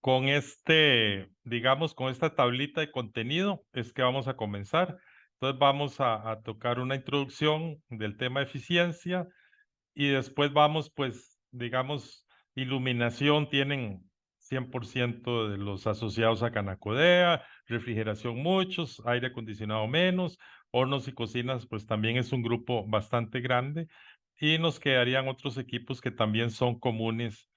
Con digamos, con esta tablita de contenido es que vamos a comenzar. Entonces vamos a tocar una introducción del tema de eficiencia y después vamos, pues, digamos, iluminación tienen 100% de los asociados a Canacodea, refrigeración muchos, aire acondicionado menos, hornos y cocinas, pues también es un grupo bastante grande y nos quedarían otros equipos que también son comunes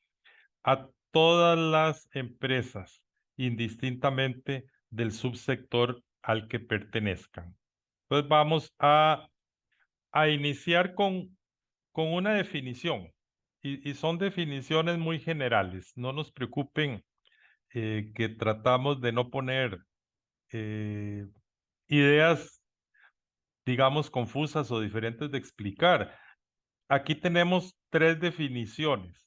a todas las empresas, indistintamente del subsector al que pertenezcan. Entonces vamos a iniciar con una definición y son definiciones muy generales. No nos preocupen que tratamos de no poner eh, ideas, digamos, confusas o diferentes de explicar. Aquí tenemos tres definiciones.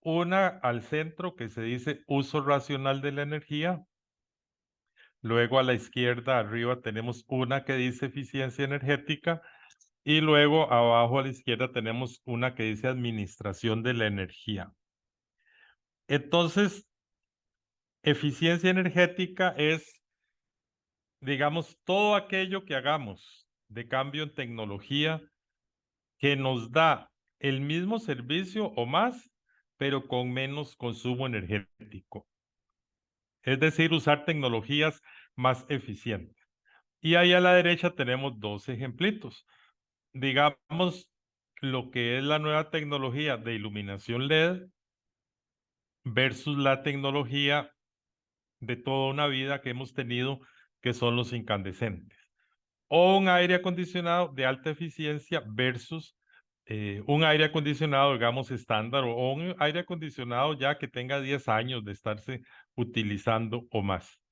Una al centro que se dice uso racional de la energía. Luego a la izquierda arriba tenemos una que dice eficiencia energética y luego abajo a la izquierda tenemos una que dice administración de la energía. Entonces, eficiencia energética es, digamos, todo aquello que hagamos de cambio en tecnología que nos da el mismo servicio o más, pero con menos consumo energético. Es decir, usar tecnologías más eficientes. Y ahí a la derecha tenemos dos ejemplitos. Digamos, lo que es la nueva tecnología de iluminación LED versus la tecnología de toda una vida que hemos tenido, que son los incandescentes. O un aire acondicionado de alta eficiencia versus un aire acondicionado, digamos, estándar o un aire acondicionado ya que tenga 10 años de estarse utilizando o más.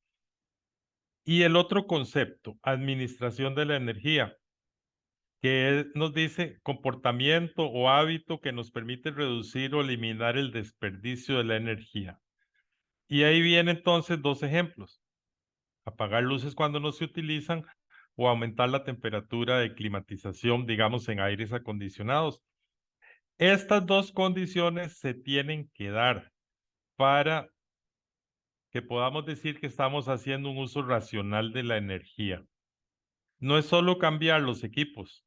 Y el otro concepto, administración de la energía, que nos dice comportamiento o hábito que nos permite reducir o eliminar el desperdicio de la energía. Y ahí vienen entonces dos ejemplos: apagar luces cuando no se utilizan o aumentar la temperatura de climatización, digamos, en aires acondicionados. Estas dos condiciones se tienen que dar para que podamos decir que estamos haciendo un uso racional de la energía. No es solo cambiar los equipos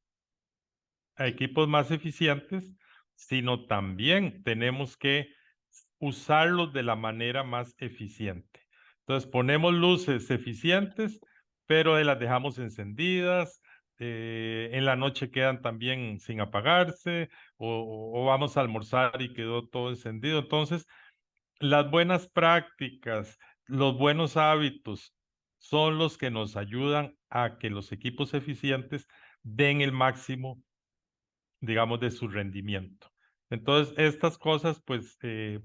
a equipos más eficientes, sino también tenemos que usarlos de la manera más eficiente. Entonces ponemos luces eficientes, pero las dejamos encendidas, en la noche quedan también sin apagarse, o vamos a almorzar y quedó todo encendido. Entonces, las buenas prácticas, los buenos hábitos son los que nos ayudan a que los equipos eficientes den el máximo, digamos, de su rendimiento. Entonces, estas cosas, pues,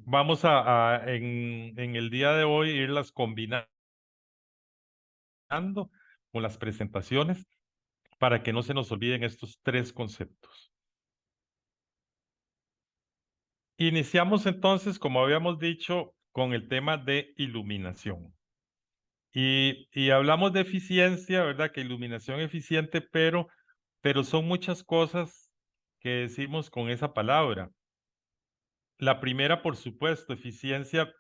vamos en el día de hoy irlas combinando con las presentaciones para que no se nos olviden estos tres conceptos. Iniciamos entonces, como habíamos dicho, con el tema de iluminación. Y hablamos de eficiencia, ¿verdad? Que iluminación eficiente, pero son muchas cosas que decimos con esa palabra. La primera, por supuesto, eficiencia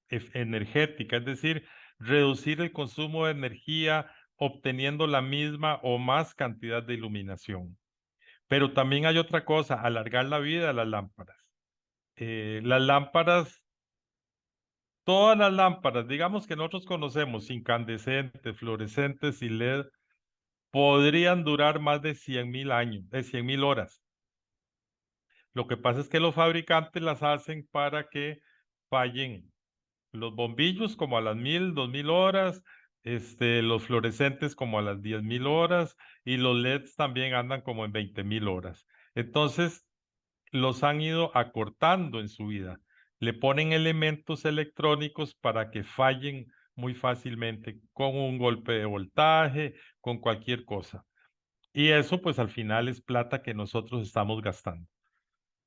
energética, es decir, reducir el consumo de energía obteniendo la misma o más cantidad de iluminación. Pero también hay otra cosa, alargar la vida de las lámparas. Las lámparas, todas las lámparas, digamos que nosotros conocemos, incandescentes, fluorescentes y LED, podrían durar más de 100,000 años, de 100,000 horas. Lo que pasa es que los fabricantes las hacen para que fallen los bombillos como a las 1000, 2000 horas, los fluorescentes como a las 10,000 horas y los LEDs también andan como en 20,000 horas. Entonces, los han ido acortando en su vida. Le ponen elementos electrónicos para que fallen muy fácilmente con un golpe de voltaje, con cualquier cosa. Y eso, pues al final es plata que nosotros estamos gastando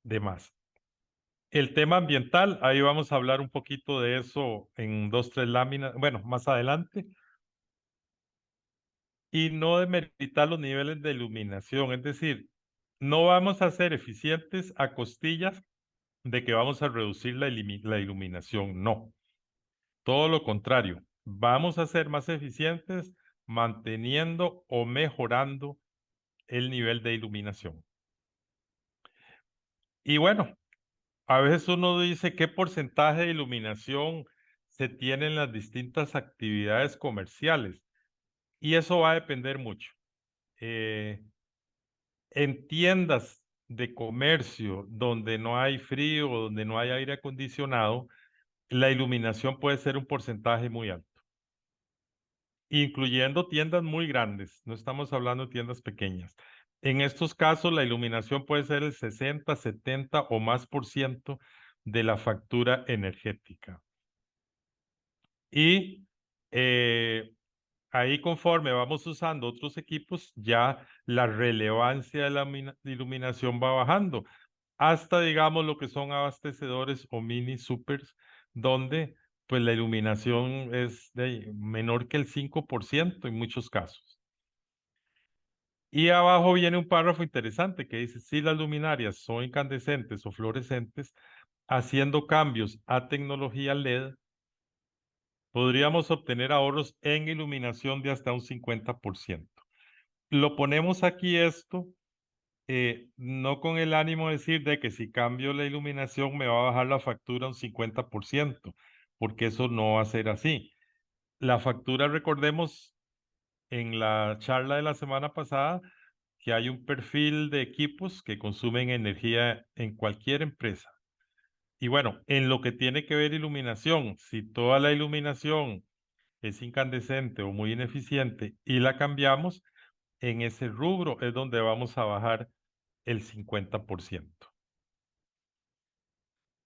de más. El tema ambiental, ahí vamos a hablar un poquito de eso en dos, tres láminas, bueno, más adelante. Y no demeritar los niveles de iluminación, es decir, no vamos a ser eficientes a costillas de que vamos a reducir la iluminación, no. Todo lo contrario, vamos a ser más eficientes manteniendo o mejorando el nivel de iluminación. Y bueno, a veces uno dice qué porcentaje de iluminación se tiene en las distintas actividades comerciales y eso va a depender mucho. Eh, en tiendas de comercio donde no hay frío, donde no hay aire acondicionado, la iluminación puede ser un porcentaje muy alto, incluyendo tiendas muy grandes, no estamos hablando de tiendas pequeñas. En estos casos, la iluminación puede ser el 60, 70 o más por ciento de la factura energética. Y ahí conforme vamos usando otros equipos, ya la relevancia de la iluminación va bajando, hasta digamos lo que son abastecedores o mini supers, donde pues la iluminación es menor que el 5% en muchos casos. Y abajo viene un párrafo interesante que dice, si las luminarias son incandescentes o fluorescentes, haciendo cambios a tecnología LED, podríamos obtener ahorros en iluminación de hasta un 50%. Lo ponemos aquí esto, no con el ánimo de decir de que si cambio la iluminación me va a bajar la factura un 50%, porque eso no va a ser así. La factura, recordemos, en la charla de la semana pasada, que hay un perfil de equipos que consumen energía en cualquier empresa. Y bueno, en lo que tiene que ver iluminación, si toda la iluminación es incandescente o muy ineficiente y la cambiamos, en ese rubro es donde vamos a bajar el 50%.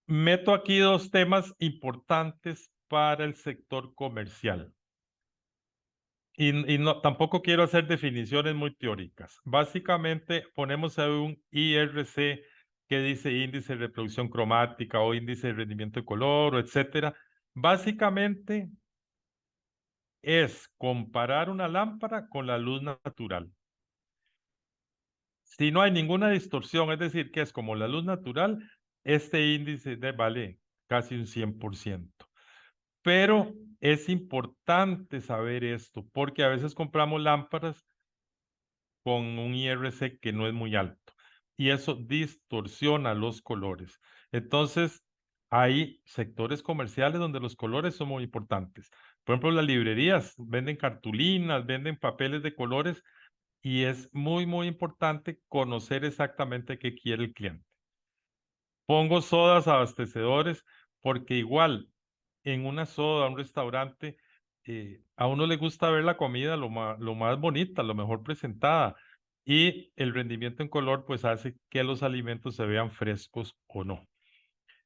Meto aquí dos temas importantes para el sector comercial. Y no, tampoco quiero hacer definiciones muy teóricas. Básicamente ponemos ahí un IRC que dice índice de reproducción cromática o índice de rendimiento de color, o etcétera. Básicamente es comparar una lámpara con la luz natural. Si no hay ninguna distorsión, es decir, que es como la luz natural, este índice vale casi un 100%. Pero es importante saber esto, porque a veces compramos lámparas con un IRC que no es muy alto y eso distorsiona los colores. Entonces, hay sectores comerciales donde los colores son muy importantes. Por ejemplo, las librerías venden cartulinas, venden papeles de colores y es muy, muy importante conocer exactamente qué quiere el cliente. Pongo sodas abastecedores porque igual en una soda, un restaurante, a uno le gusta ver la comida lo más bonita, lo mejor presentada. Y el rendimiento en color pues hace que los alimentos se vean frescos o no.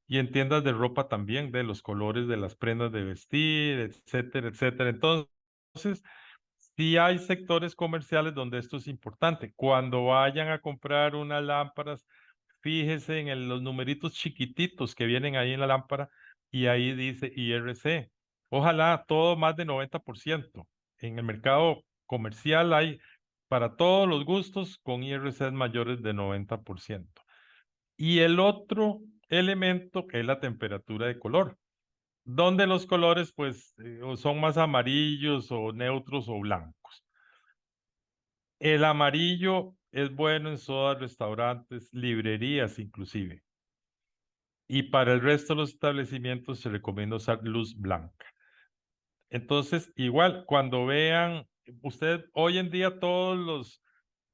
Y en tiendas de ropa también, de los colores de las prendas de vestir, etcétera, etcétera. Entonces, sí hay sectores comerciales donde esto es importante. Cuando vayan a comprar unas lámparas, fíjese en los numeritos chiquititos que vienen ahí en la lámpara y ahí dice IRC. Ojalá todo más de 90%. En el mercado comercial hay para todos los gustos con IRC mayores de 90%. Y el otro elemento es la temperatura de color, donde los colores pues o son más amarillos o neutros o blancos. El amarillo es bueno en sodas, restaurantes, librerías inclusive. Y para el resto de los establecimientos se recomienda usar luz blanca. Entonces, igual, cuando vean, usted hoy en día todos los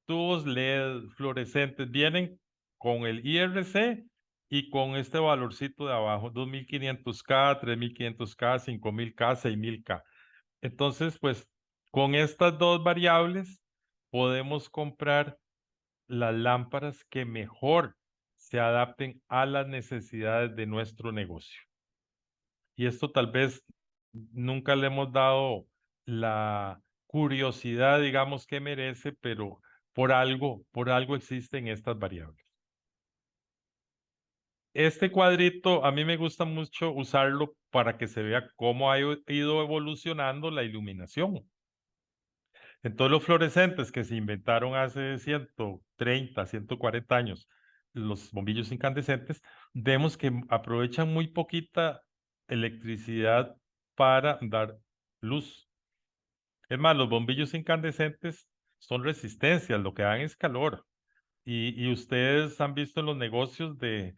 tubos LED fluorescentes vienen con el IRC y con este valorcito de abajo, 2500K, 3500K, 5000K, 6000K. Entonces, pues, con estas dos variables podemos comprar las lámparas que mejor se adapten a las necesidades de nuestro negocio. Y esto tal vez nunca le hemos dado la curiosidad, digamos, que merece, pero por algo existen estas variables. Este cuadrito a mí me gusta mucho usarlo para que se vea cómo ha ido evolucionando la iluminación. Entonces los fluorescentes que se inventaron hace 130, 140 años, los bombillos incandescentes, vemos que aprovechan muy poquita electricidad para dar luz. Es más, los bombillos incandescentes son resistencias, lo que dan es calor. Y ustedes han visto en los negocios de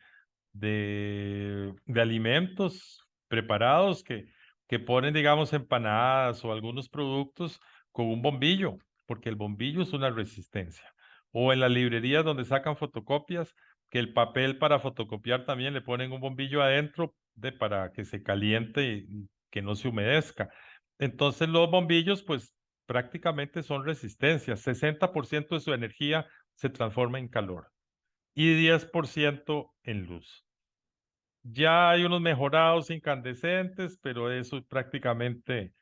alimentos preparados que ponen, digamos, empanadas o algunos productos con un bombillo, porque el bombillo es una resistencia. O en las librerías donde sacan fotocopias, que el papel para fotocopiar también le ponen un bombillo adentro para que se caliente y que no se humedezca. Entonces los bombillos, pues prácticamente son resistencias. 60% de su energía se transforma en calor y 10% en luz. Ya hay unos mejorados incandescentes, pero eso prácticamente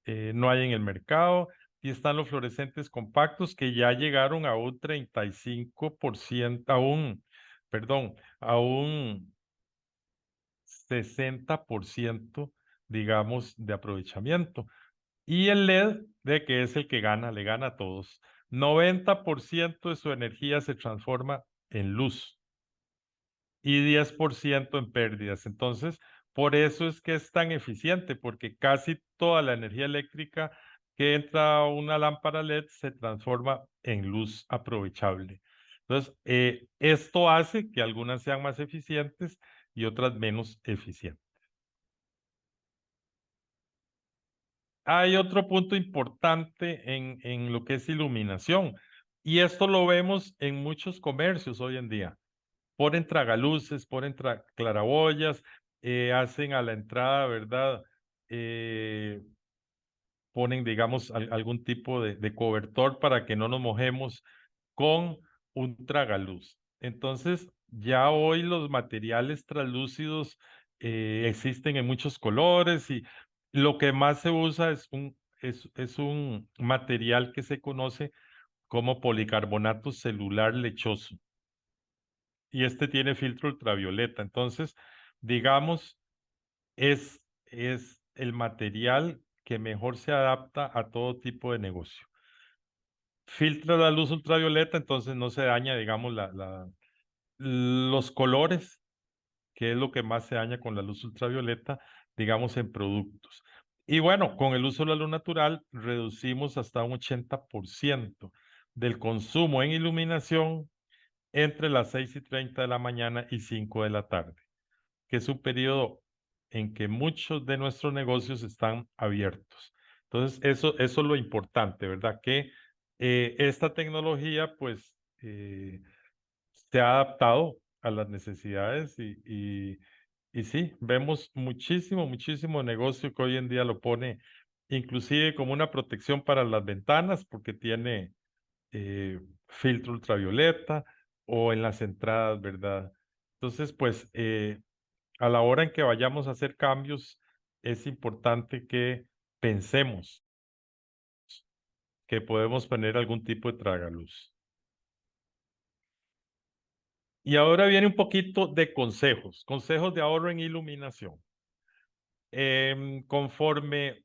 no hay en el mercado. Y están los fluorescentes compactos que ya llegaron a un 35%, perdón, a un 60%, digamos, de aprovechamiento. Y el LED, de que es el que gana, le gana a todos. 90% de su energía se transforma en luz y 10% en pérdidas. Entonces, por eso es que es tan eficiente, porque casi toda la energía eléctrica que entra a una lámpara LED se transforma en luz aprovechable. Entonces, esto hace que algunas sean más eficientes y otras menos eficientes. Hay otro punto importante en lo que es iluminación, y esto lo vemos en muchos comercios hoy en día. Ponen tragaluces, ponen claraboyas, hacen a la entrada, ¿verdad? Ponen, digamos, algún tipo de cobertor para que no nos mojemos con un tragaluz. Entonces, ya hoy los materiales translúcidos existen en muchos colores y lo que más se usa es un material que se conoce como policarbonato celular lechoso y este tiene filtro ultravioleta. Entonces, digamos, es el material que mejor se adapta a todo tipo de negocio. Filtra la luz ultravioleta, entonces no se daña, digamos, los colores, que es lo que más se daña con la luz ultravioleta, digamos, en productos. Y bueno, con el uso de la luz natural, reducimos hasta un 80% del consumo en iluminación entre las 6:30 de la mañana y 5 de la tarde, que es un periodo en que muchos de nuestros negocios están abiertos. Entonces, eso es lo importante, ¿verdad? Que esta tecnología, pues, se ha adaptado a las necesidades y sí, vemos muchísimo, muchísimo negocio que hoy en día lo pone inclusive como una protección para las ventanas porque tiene filtro ultravioleta o en las entradas, ¿verdad? Entonces, pues, a la hora en que vayamos a hacer cambios, es importante que pensemos que podemos poner algún tipo de tragaluz. Y ahora viene un poquito de consejos de ahorro en iluminación. Conforme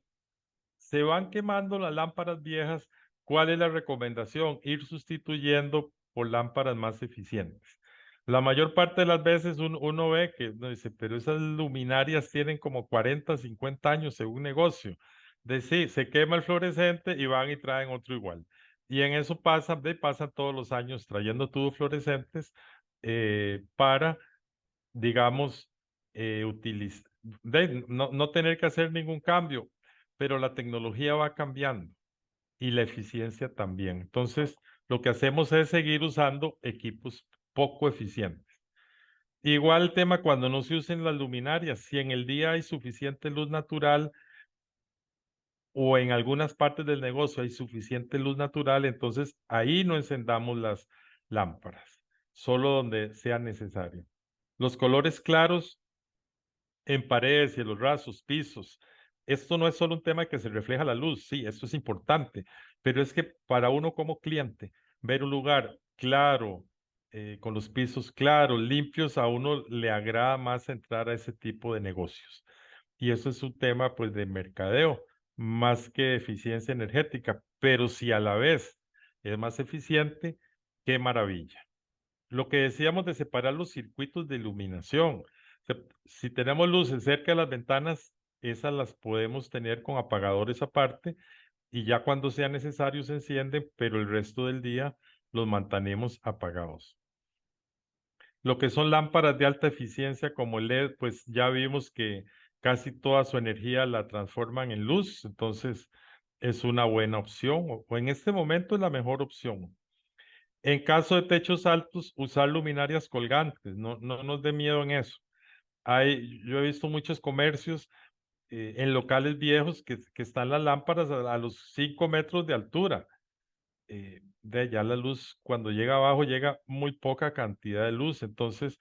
se van quemando las lámparas viejas, ¿cuál es la recomendación? Ir sustituyendo por lámparas más eficientes. La mayor parte de las veces uno ve que uno dice, pero esas luminarias tienen como 40, 50 años según negocio. De sí, se quema el fluorescente y van y traen otro igual. Y en eso pasan todos los años trayendo tubos fluorescentes para, digamos, no tener que hacer ningún cambio, pero la tecnología va cambiando y la eficiencia también. Entonces, lo que hacemos es seguir usando equipos poco eficientes. Igual el tema cuando no se usen las luminarias, si en el día hay suficiente luz natural o en algunas partes del negocio hay suficiente luz natural, entonces ahí no encendamos las lámparas, solo donde sea necesario. Los colores claros en paredes y en los rasos, pisos. Esto no es solo un tema que se refleja la luz, sí, esto es importante, pero es que para uno como cliente, ver un lugar claro, con los pisos claros, limpios, a uno le agrada más entrar a ese tipo de negocios. Y eso es un tema pues de mercadeo, más que eficiencia energética, pero si a la vez es más eficiente, qué maravilla. Lo que decíamos de separar los circuitos de iluminación. Si tenemos luces cerca de las ventanas, esas las podemos tener con apagadores aparte y ya cuando sea necesario se encienden, pero el resto del día los mantenemos apagados. Lo que son lámparas de alta eficiencia como LED, pues ya vimos que casi toda su energía la transforman en luz, entonces es una buena opción o en este momento es la mejor opción. En caso de techos altos, usar luminarias colgantes, no nos dé miedo en eso. Yo he visto muchos comercios en locales viejos que están las lámparas a los 5 metros de altura. De allá la luz, cuando llega abajo, llega muy poca cantidad de luz. Entonces,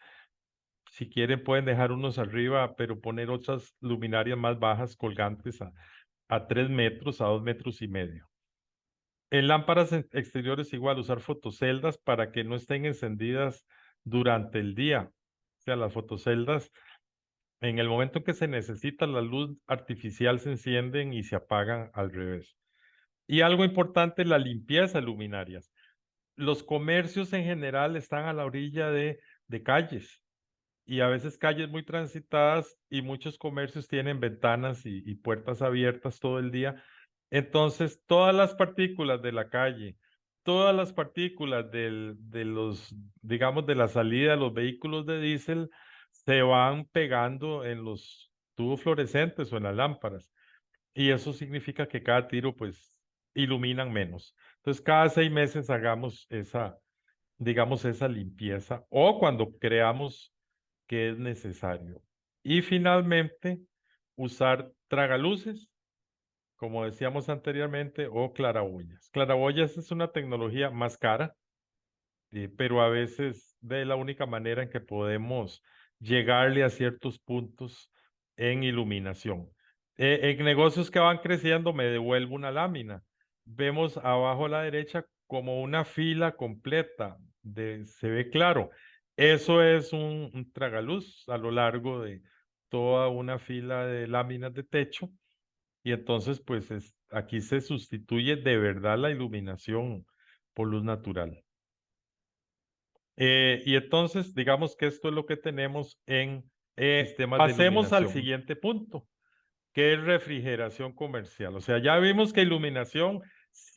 si quieren, pueden dejar unos arriba, pero poner otras luminarias más bajas colgantes a 3 metros, a 2,5 metros. En lámparas exteriores igual, usar fotoceldas para que no estén encendidas durante el día. O sea, las fotoceldas, en el momento en que se necesita la luz artificial, se encienden y se apagan al revés. Y algo importante, la limpieza de luminarias. Los comercios en general están a la orilla de calles y a veces calles muy transitadas y muchos comercios tienen ventanas y puertas abiertas todo el día. Entonces, todas las partículas de la calle, todas las partículas de los, digamos, de la salida de los vehículos de diésel se van pegando en los tubos fluorescentes o en las lámparas. Y eso significa que cada tiro, pues, iluminan menos. Entonces, cada 6 meses hagamos esa, digamos, esa limpieza o cuando creamos que es necesario. Y finalmente, usar tragaluces, como decíamos anteriormente, o claraboyas. Claraboyas es una tecnología más cara, pero a veces de la única manera en que podemos llegarle a ciertos puntos en iluminación. En negocios que van creciendo, me devuelvo una lámina. Vemos abajo a la derecha como una fila completa, se ve claro. Eso es un tragaluz a lo largo de toda una fila de láminas de techo. Y entonces, pues aquí se sustituye de verdad la iluminación por luz natural. Y entonces, digamos que esto es lo que tenemos en sistemas de pasemos al siguiente punto, que es refrigeración comercial. O sea, ya vimos que iluminación,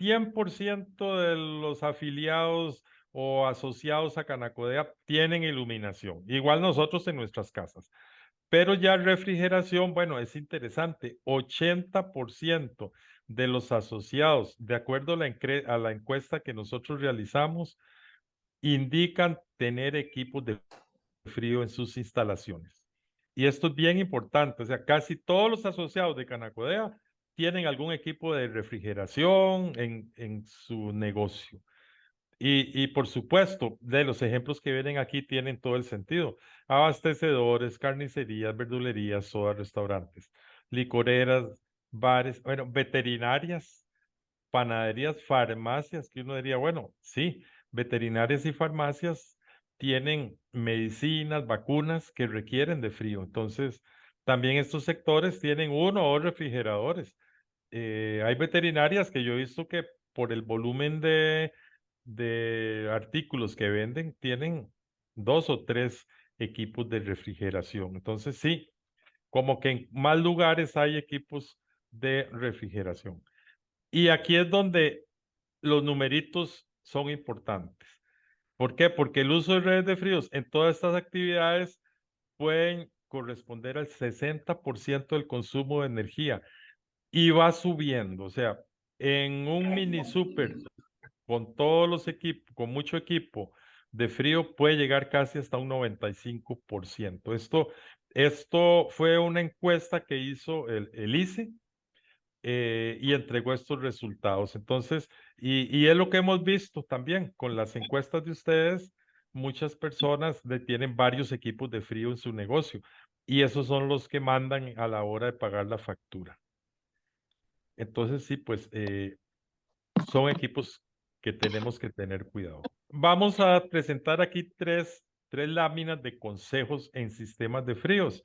100% de los afiliados o asociados a Canacodea tienen iluminación, igual nosotros en nuestras casas. Pero ya refrigeración, bueno, es interesante, 80% de los asociados, de acuerdo a la encuesta que nosotros realizamos, indican tener equipos de frío en sus instalaciones. Y esto es bien importante, o sea, casi todos los asociados de Canacodea tienen algún equipo de refrigeración en su negocio. Y por supuesto, de los ejemplos que vienen aquí tienen todo el sentido. Abastecedores, carnicerías, verdulerías, sodas, restaurantes, licoreras, bares, bueno, veterinarias, panaderías, farmacias, que uno diría, bueno, sí, veterinarias y farmacias tienen medicinas, vacunas que requieren de frío. Entonces, también estos sectores tienen uno o dos refrigeradores. Hay veterinarias que yo he visto que por el volumen de artículos que venden, tienen 2 o 3 equipos de refrigeración. Entonces, sí, como que en más lugares hay equipos de refrigeración. Y aquí es donde los numeritos son importantes. ¿Por qué? Porque el uso de redes de fríos en todas estas actividades pueden corresponder al 60% del consumo de energía y va subiendo. O sea, en un mini super con todos los equipos, con mucho equipo de frío, puede llegar casi hasta un 95%. Esto fue una encuesta que hizo el ICE y entregó estos resultados. Entonces, y es lo que hemos visto también con las encuestas de ustedes, muchas personas tienen varios equipos de frío en su negocio y esos son los que mandan a la hora de pagar la factura. Entonces, sí, pues son equipos que tenemos que tener cuidado. Vamos a presentar aquí tres láminas de consejos en sistemas de fríos.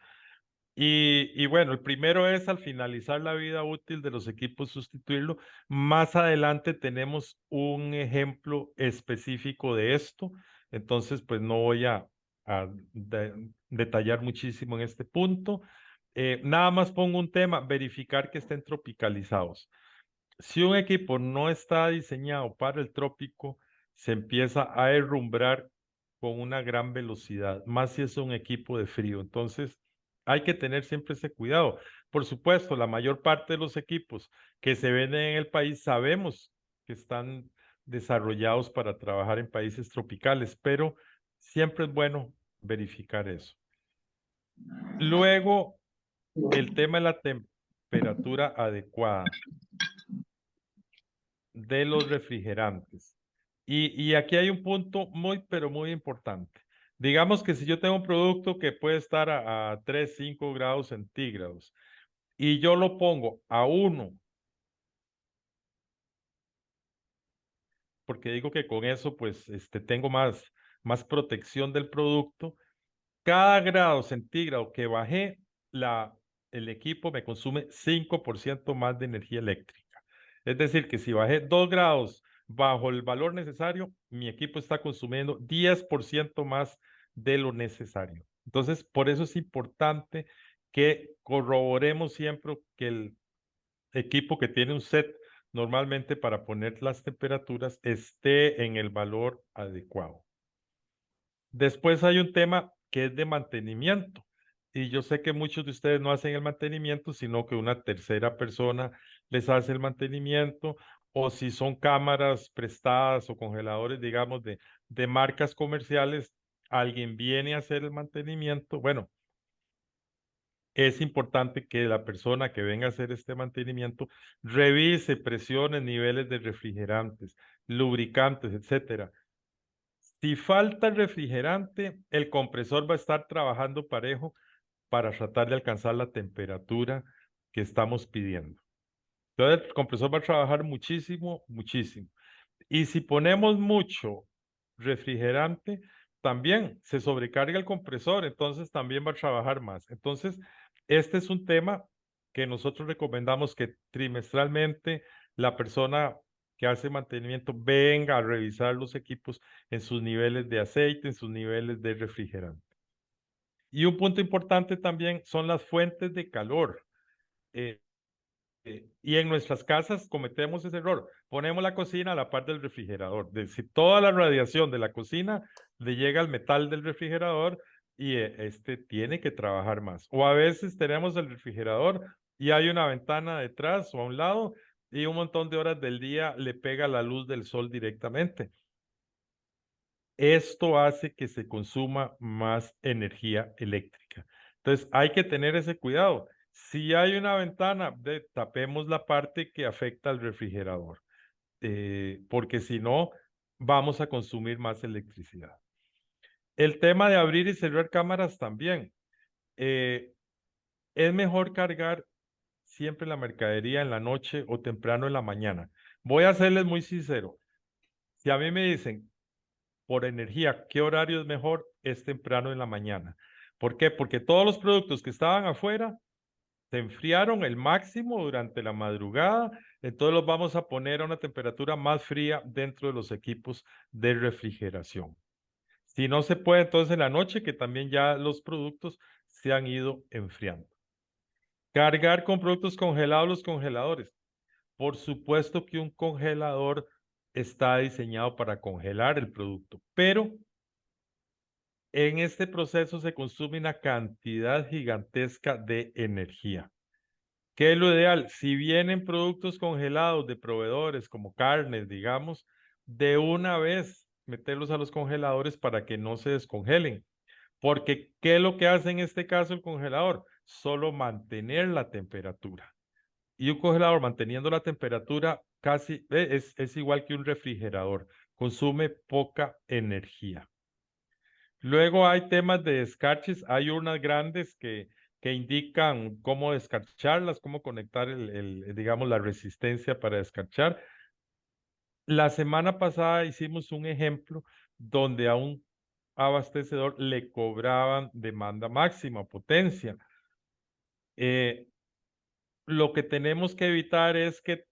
Y bueno, el primero es al finalizar la vida útil de los equipos sustituirlo. Más adelante tenemos un ejemplo específico de esto. Entonces, pues no voy a detallar muchísimo en este punto. Nada más pongo un tema, verificar que estén tropicalizados. Si un equipo no está diseñado para el trópico, se empieza a derrumbrar con una gran velocidad, más si es un equipo de frío. Entonces, hay que tener siempre ese cuidado. Por supuesto, la mayor parte de los equipos que se venden en el país sabemos que están desarrollados para trabajar en países tropicales, pero siempre es bueno verificar eso. Luego, el tema de la temperatura adecuada de los refrigerantes. Y aquí hay un punto muy, pero muy importante. Digamos que si yo tengo un producto que puede estar a 3, 5 grados centígrados y yo lo pongo a 1, porque digo que con eso pues tengo más protección del producto, cada grado centígrado que bajé, el equipo me consume 5% más de energía eléctrica. Es decir, que si bajé 2 grados bajo el valor necesario, mi equipo está consumiendo 10% más de lo necesario. Entonces, por eso es importante que corroboremos siempre que el equipo que tiene un set normalmente para poner las temperaturas esté en el valor adecuado. Después hay un tema que es de mantenimiento. Y yo sé que muchos de ustedes no hacen el mantenimiento, sino que una tercera persona les hace el mantenimiento, o si son cámaras prestadas o congeladores, digamos, de marcas comerciales, alguien viene a hacer el mantenimiento. Bueno, es importante que la persona que venga a hacer este mantenimiento revise presiones, niveles de refrigerantes, lubricantes, etcétera. Si falta el refrigerante, el compresor va a estar trabajando parejo para tratar de alcanzar la temperatura que estamos pidiendo. Entonces, el compresor va a trabajar muchísimo, muchísimo. Y si ponemos mucho refrigerante, también se sobrecarga el compresor, entonces también va a trabajar más. Entonces, este es un tema que nosotros recomendamos que trimestralmente la persona que hace mantenimiento venga a revisar los equipos en sus niveles de aceite, en sus niveles de refrigerante. Y un punto importante también son las fuentes de calor. Eh, y en nuestras casas cometemos ese error. Ponemos la cocina a la par del refrigerador. Si toda la radiación de la cocina le llega al metal del refrigerador y este tiene que trabajar más. O a veces tenemos el refrigerador y hay una ventana detrás o a un lado y un montón de horas del día le pega la luz del sol directamente. Esto hace que se consuma más energía eléctrica. Entonces, hay que tener ese cuidado. Si hay una ventana, tapemos la parte que afecta al refrigerador, porque si no, vamos a consumir más electricidad. El tema de abrir y cerrar cámaras también. Es mejor cargar siempre la mercadería en la noche o temprano en la mañana. Voy a serles muy sincero. Si a mí me dicen, por energía, ¿qué horario es mejor? Es temprano en la mañana. ¿Por qué? Porque todos los productos que estaban afuera se enfriaron el máximo durante la madrugada, entonces los vamos a poner a una temperatura más fría dentro de los equipos de refrigeración. Si no se puede, entonces en la noche, que también ya los productos se han ido enfriando. Cargar con productos congelados los congeladores. Por supuesto que un congelador está diseñado para congelar el producto, pero en este proceso se consume una cantidad gigantesca de energía. ¿Qué es lo ideal? Si vienen productos congelados de proveedores como carnes, digamos, de una vez meterlos a los congeladores para que no se descongelen. Porque, ¿qué es lo que hace en este caso el congelador? Solo mantener la temperatura. Y un congelador manteniendo la temperatura casi es igual que un refrigerador. Consume poca energía. Luego hay temas de descarches, hay unas grandes que indican cómo descarcharlas, cómo conectar digamos, la resistencia para descarchar. La semana pasada hicimos un ejemplo donde a un abastecedor le cobraban demanda máxima, potencia. Lo que tenemos que evitar es que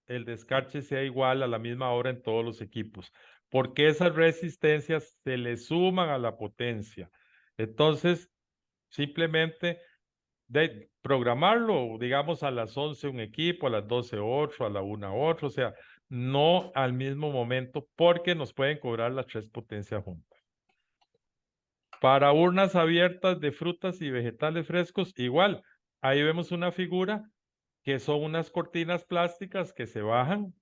el descarche sea igual a la misma hora en todos los equipos, porque esas resistencias se le suman a la potencia. Entonces, simplemente de programarlo, digamos, a las 11 un equipo, a las 12 otro, a la 1 otro, o sea, no al mismo momento porque nos pueden cobrar las 3 potencias juntas. Para urnas abiertas de frutas y vegetales frescos, igual, ahí vemos una figura que son unas cortinas plásticas que se bajan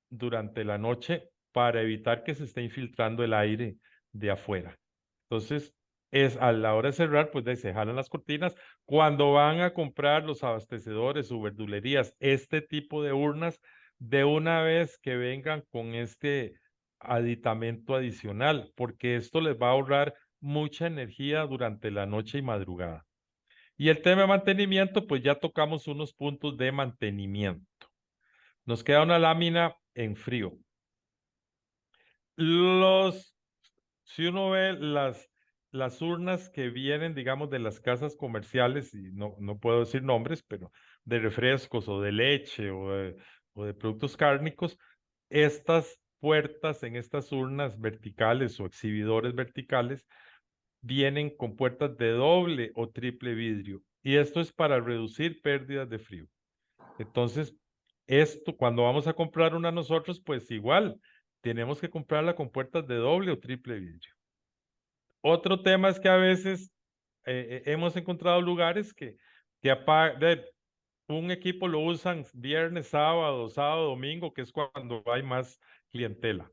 durante la noche para evitar que se esté infiltrando el aire de afuera. Entonces, es a la hora de cerrar, pues se jalan las cortinas. Cuando van a comprar los abastecedores o verdulerías este tipo de urnas, de una vez que vengan con este aditamento adicional, porque esto les va a ahorrar mucha energía durante la noche y madrugada. Y el tema de mantenimiento, pues ya tocamos unos puntos de mantenimiento. Nos queda una lámina en frío. Si uno ve las urnas que vienen, digamos, de las casas comerciales, y no puedo decir nombres, pero de refrescos o de leche o de productos cárnicos, estas puertas en estas urnas verticales o exhibidores verticales vienen con puertas de doble o triple vidrio. Y esto es para reducir pérdidas de frío. Entonces, esto, cuando vamos a comprar una nosotros, pues igual, tenemos que comprarla con puertas de doble o triple vidrio. Otro tema es que a veces hemos encontrado lugares que un equipo lo usan viernes, sábado, domingo, que es cuando hay más clientela.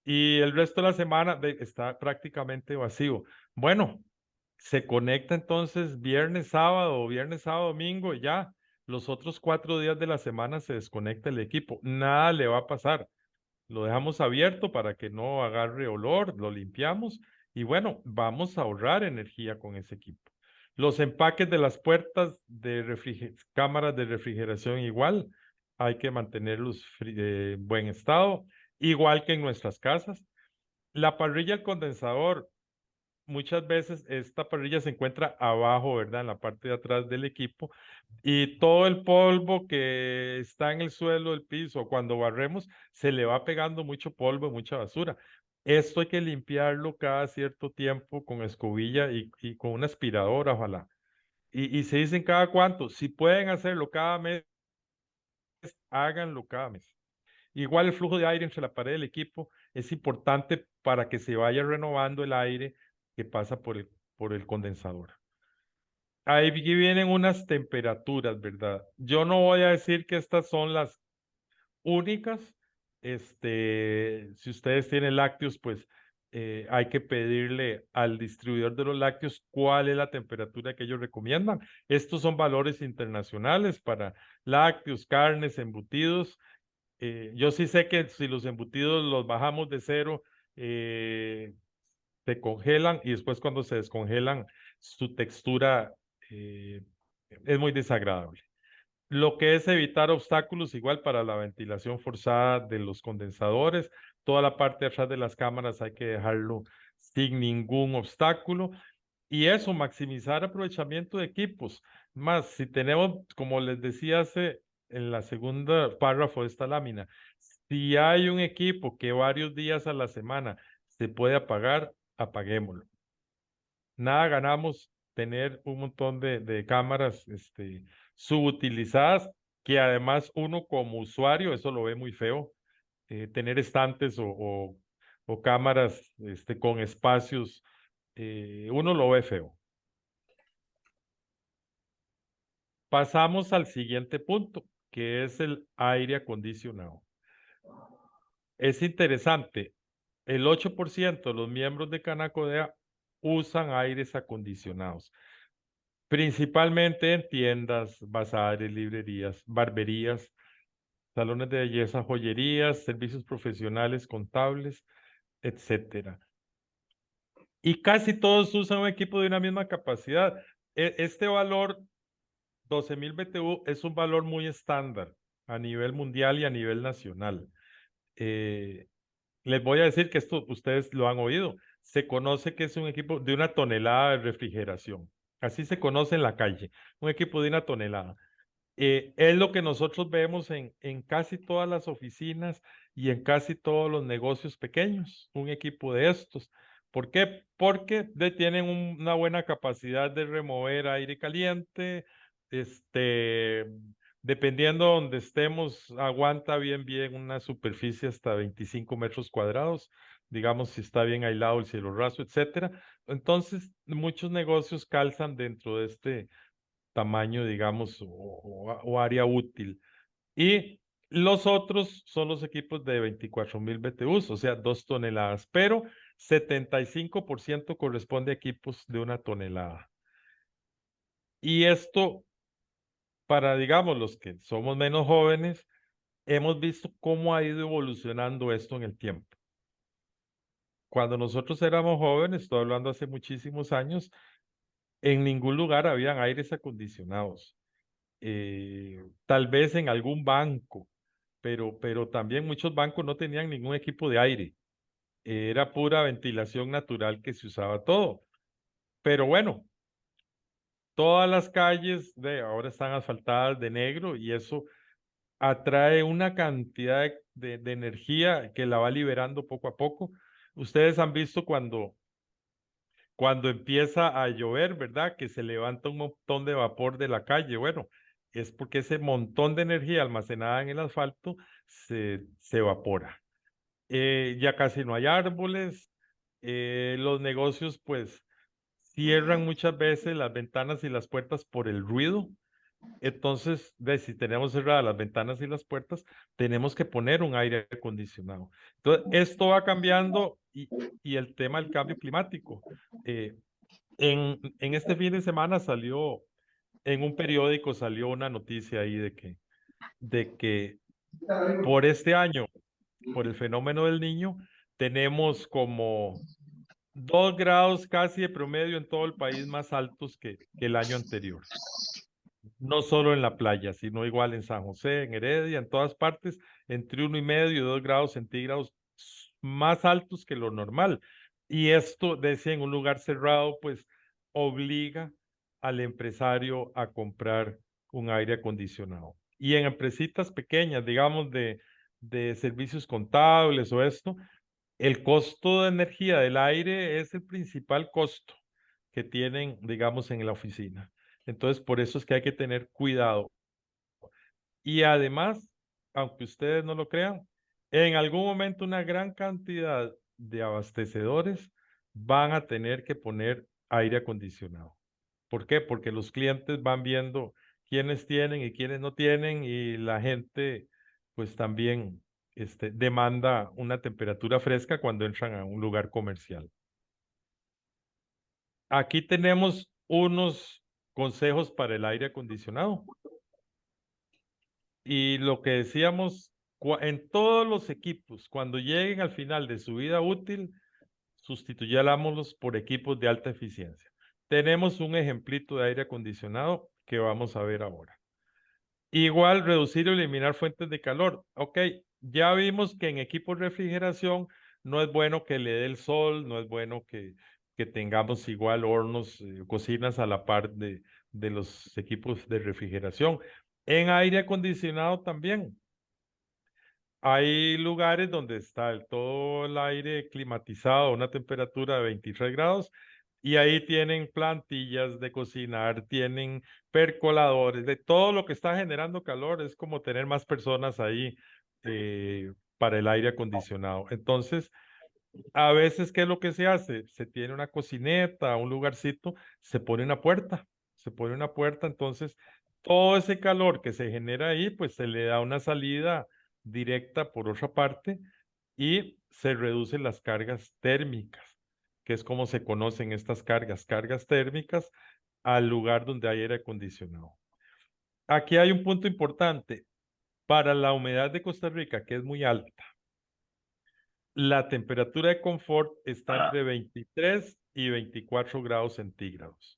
Y el resto de la semana está prácticamente vacío. Bueno, se conecta entonces viernes, sábado, domingo, y ya. Los otros 4 días de la semana se desconecta el equipo. Nada le va a pasar. Lo dejamos abierto para que no agarre olor, lo limpiamos y bueno, vamos a ahorrar energía con ese equipo. Los empaques de las puertas de cámaras de refrigeración igual, hay que mantenerlos en buen estado, igual que en nuestras casas. La parrilla del condensador, muchas veces esta parrilla se encuentra abajo, ¿verdad? En la parte de atrás del equipo y todo el polvo que está en el suelo del piso, cuando barremos, se le va pegando mucho polvo, mucha basura. Esto hay que limpiarlo cada cierto tiempo con escobilla y con una aspiradora, ojalá. Y se dicen cada cuánto, si pueden hacerlo cada mes, háganlo cada mes. Igual el flujo de aire entre la pared del equipo es importante para que se vaya renovando el aire que pasa por el condensador. Ahí vienen unas temperaturas, ¿verdad? Yo no voy a decir que estas son las únicas. Si ustedes tienen lácteos, pues hay que pedirle al distribuidor de los lácteos cuál es la temperatura que ellos recomiendan. Estos son valores internacionales para lácteos, carnes, embutidos. Yo sí sé que si los embutidos los bajamos de cero, se congelan y después cuando se descongelan, su textura es muy desagradable. Lo que es evitar obstáculos igual para la ventilación forzada de los condensadores, toda la parte de atrás de las cámaras hay que dejarlo sin ningún obstáculo y eso, maximizar aprovechamiento de equipos. Más, si tenemos, como les decía hace en la segunda párrafo de esta lámina, si hay un equipo que varios días a la semana se puede apagar, apaguémoslo. Nada ganamos tener un montón de cámaras subutilizadas, que además uno como usuario, eso lo ve muy feo, tener estantes o cámaras con espacios, uno lo ve feo. Pasamos al siguiente punto, que es el aire acondicionado. Es interesante, el 8% de los miembros de Canacodea usan aires acondicionados, principalmente en tiendas, bazares, librerías, barberías, salones de belleza, joyerías, servicios profesionales, contables, etcétera. Y casi todos usan un equipo de una misma capacidad. Este valor 12,000 BTU es un valor muy estándar a nivel mundial y a nivel nacional. Les voy a decir que esto ustedes lo han oído. Se conoce que es un equipo de 1 tonelada de refrigeración. Así se conoce en la calle, un equipo de 1 tonelada. Es lo que nosotros vemos en casi todas las oficinas y en casi todos los negocios pequeños, un equipo de estos. ¿Por qué? Porque tienen una buena capacidad de remover aire caliente, dependiendo de donde estemos, aguanta bien una superficie hasta 25 metros cuadrados, digamos si está bien aislado el cielo raso, etcétera. Entonces, muchos negocios calzan dentro de este tamaño, digamos, o área útil. Y los otros son los equipos de 24,000 BTUs, o sea, 2 toneladas, pero 75% corresponde a equipos de 1 tonelada. Y esto, para, digamos, los que somos menos jóvenes, hemos visto cómo ha ido evolucionando esto en el tiempo. Cuando nosotros éramos jóvenes, estoy hablando hace muchísimos años, en ningún lugar habían aires acondicionados. Tal vez en algún banco, pero también muchos bancos no tenían ningún equipo de aire. Era pura ventilación natural que se usaba todo. Pero bueno, todas las calles de ahora están asfaltadas de negro y eso atrae una cantidad de energía que la va liberando poco a poco. Ustedes han visto cuando empieza a llover, ¿verdad? Que se levanta un montón de vapor de la calle. Bueno, es porque ese montón de energía almacenada en el asfalto se evapora. Ya casi no hay árboles, los negocios pues cierran muchas veces las ventanas y las puertas por el ruido. Entonces, si tenemos cerradas las ventanas y las puertas, tenemos que poner un aire acondicionado. Entonces, esto va cambiando y el tema del cambio climático. En este fin de semana salió, en un periódico salió una noticia ahí de que por este año, por el fenómeno del Niño, tenemos como 2 grados casi de promedio en todo el país más altos que el año anterior. No solo en la playa, sino igual en San José, en Heredia, en todas partes, entre 1,5 y 2 grados centígrados más altos que lo normal. Y esto, decía, en un lugar cerrado, pues obliga al empresario a comprar un aire acondicionado. Y en empresitas pequeñas, digamos, de servicios contables o esto, el costo de energía del aire es el principal costo que tienen, digamos, en la oficina. Entonces, por eso es que hay que tener cuidado. Y además, aunque ustedes no lo crean, en algún momento una gran cantidad de abastecedores van a tener que poner aire acondicionado. ¿Por qué? Porque los clientes van viendo quiénes tienen y quiénes no tienen y la gente pues también demanda una temperatura fresca cuando entran a un lugar comercial. Aquí tenemos unos consejos para el aire acondicionado. Y lo que decíamos, en todos los equipos, cuando lleguen al final de su vida útil, sustituyámoslos por equipos de alta eficiencia. Tenemos un ejemplito de aire acondicionado que vamos a ver ahora. Igual, reducir o eliminar fuentes de calor. Ok, ya vimos que en equipos de refrigeración no es bueno que le dé el sol, no es bueno que tengamos igual hornos, cocinas a la par de los equipos de refrigeración. En aire acondicionado también. Hay lugares donde está todo el aire climatizado a una temperatura de 23 grados y ahí tienen plantillas de cocinar, tienen percoladores, de todo lo que está generando calor. Es como tener más personas ahí para el aire acondicionado. Entonces, a veces, ¿qué es lo que se hace? Se tiene una cocineta, un lugarcito, se pone una puerta, entonces todo ese calor que se genera ahí, pues se le da una salida directa por otra parte y se reducen las cargas térmicas, que es como se conocen estas cargas térmicas al lugar donde hay aire acondicionado. Aquí hay un punto importante. Para la humedad de Costa Rica, que es muy alta, la temperatura de confort está entre 23 y 24 grados centígrados.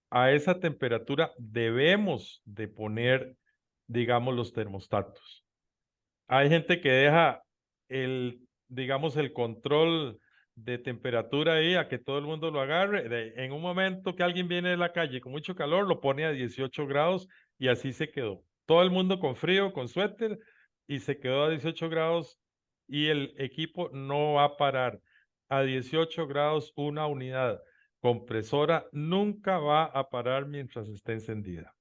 A esa temperatura debemos de poner, digamos, los termostatos. Hay gente que deja digamos, el control de temperatura ahí a que todo el mundo lo agarre. En un momento que alguien viene de la calle con mucho calor, lo pone a 18 grados y así se quedó. Todo el mundo con frío, con suéter y se quedó a 18 grados y el equipo no va a parar. a 18 grados una unidad compresora nunca va a parar mientras esté encendida.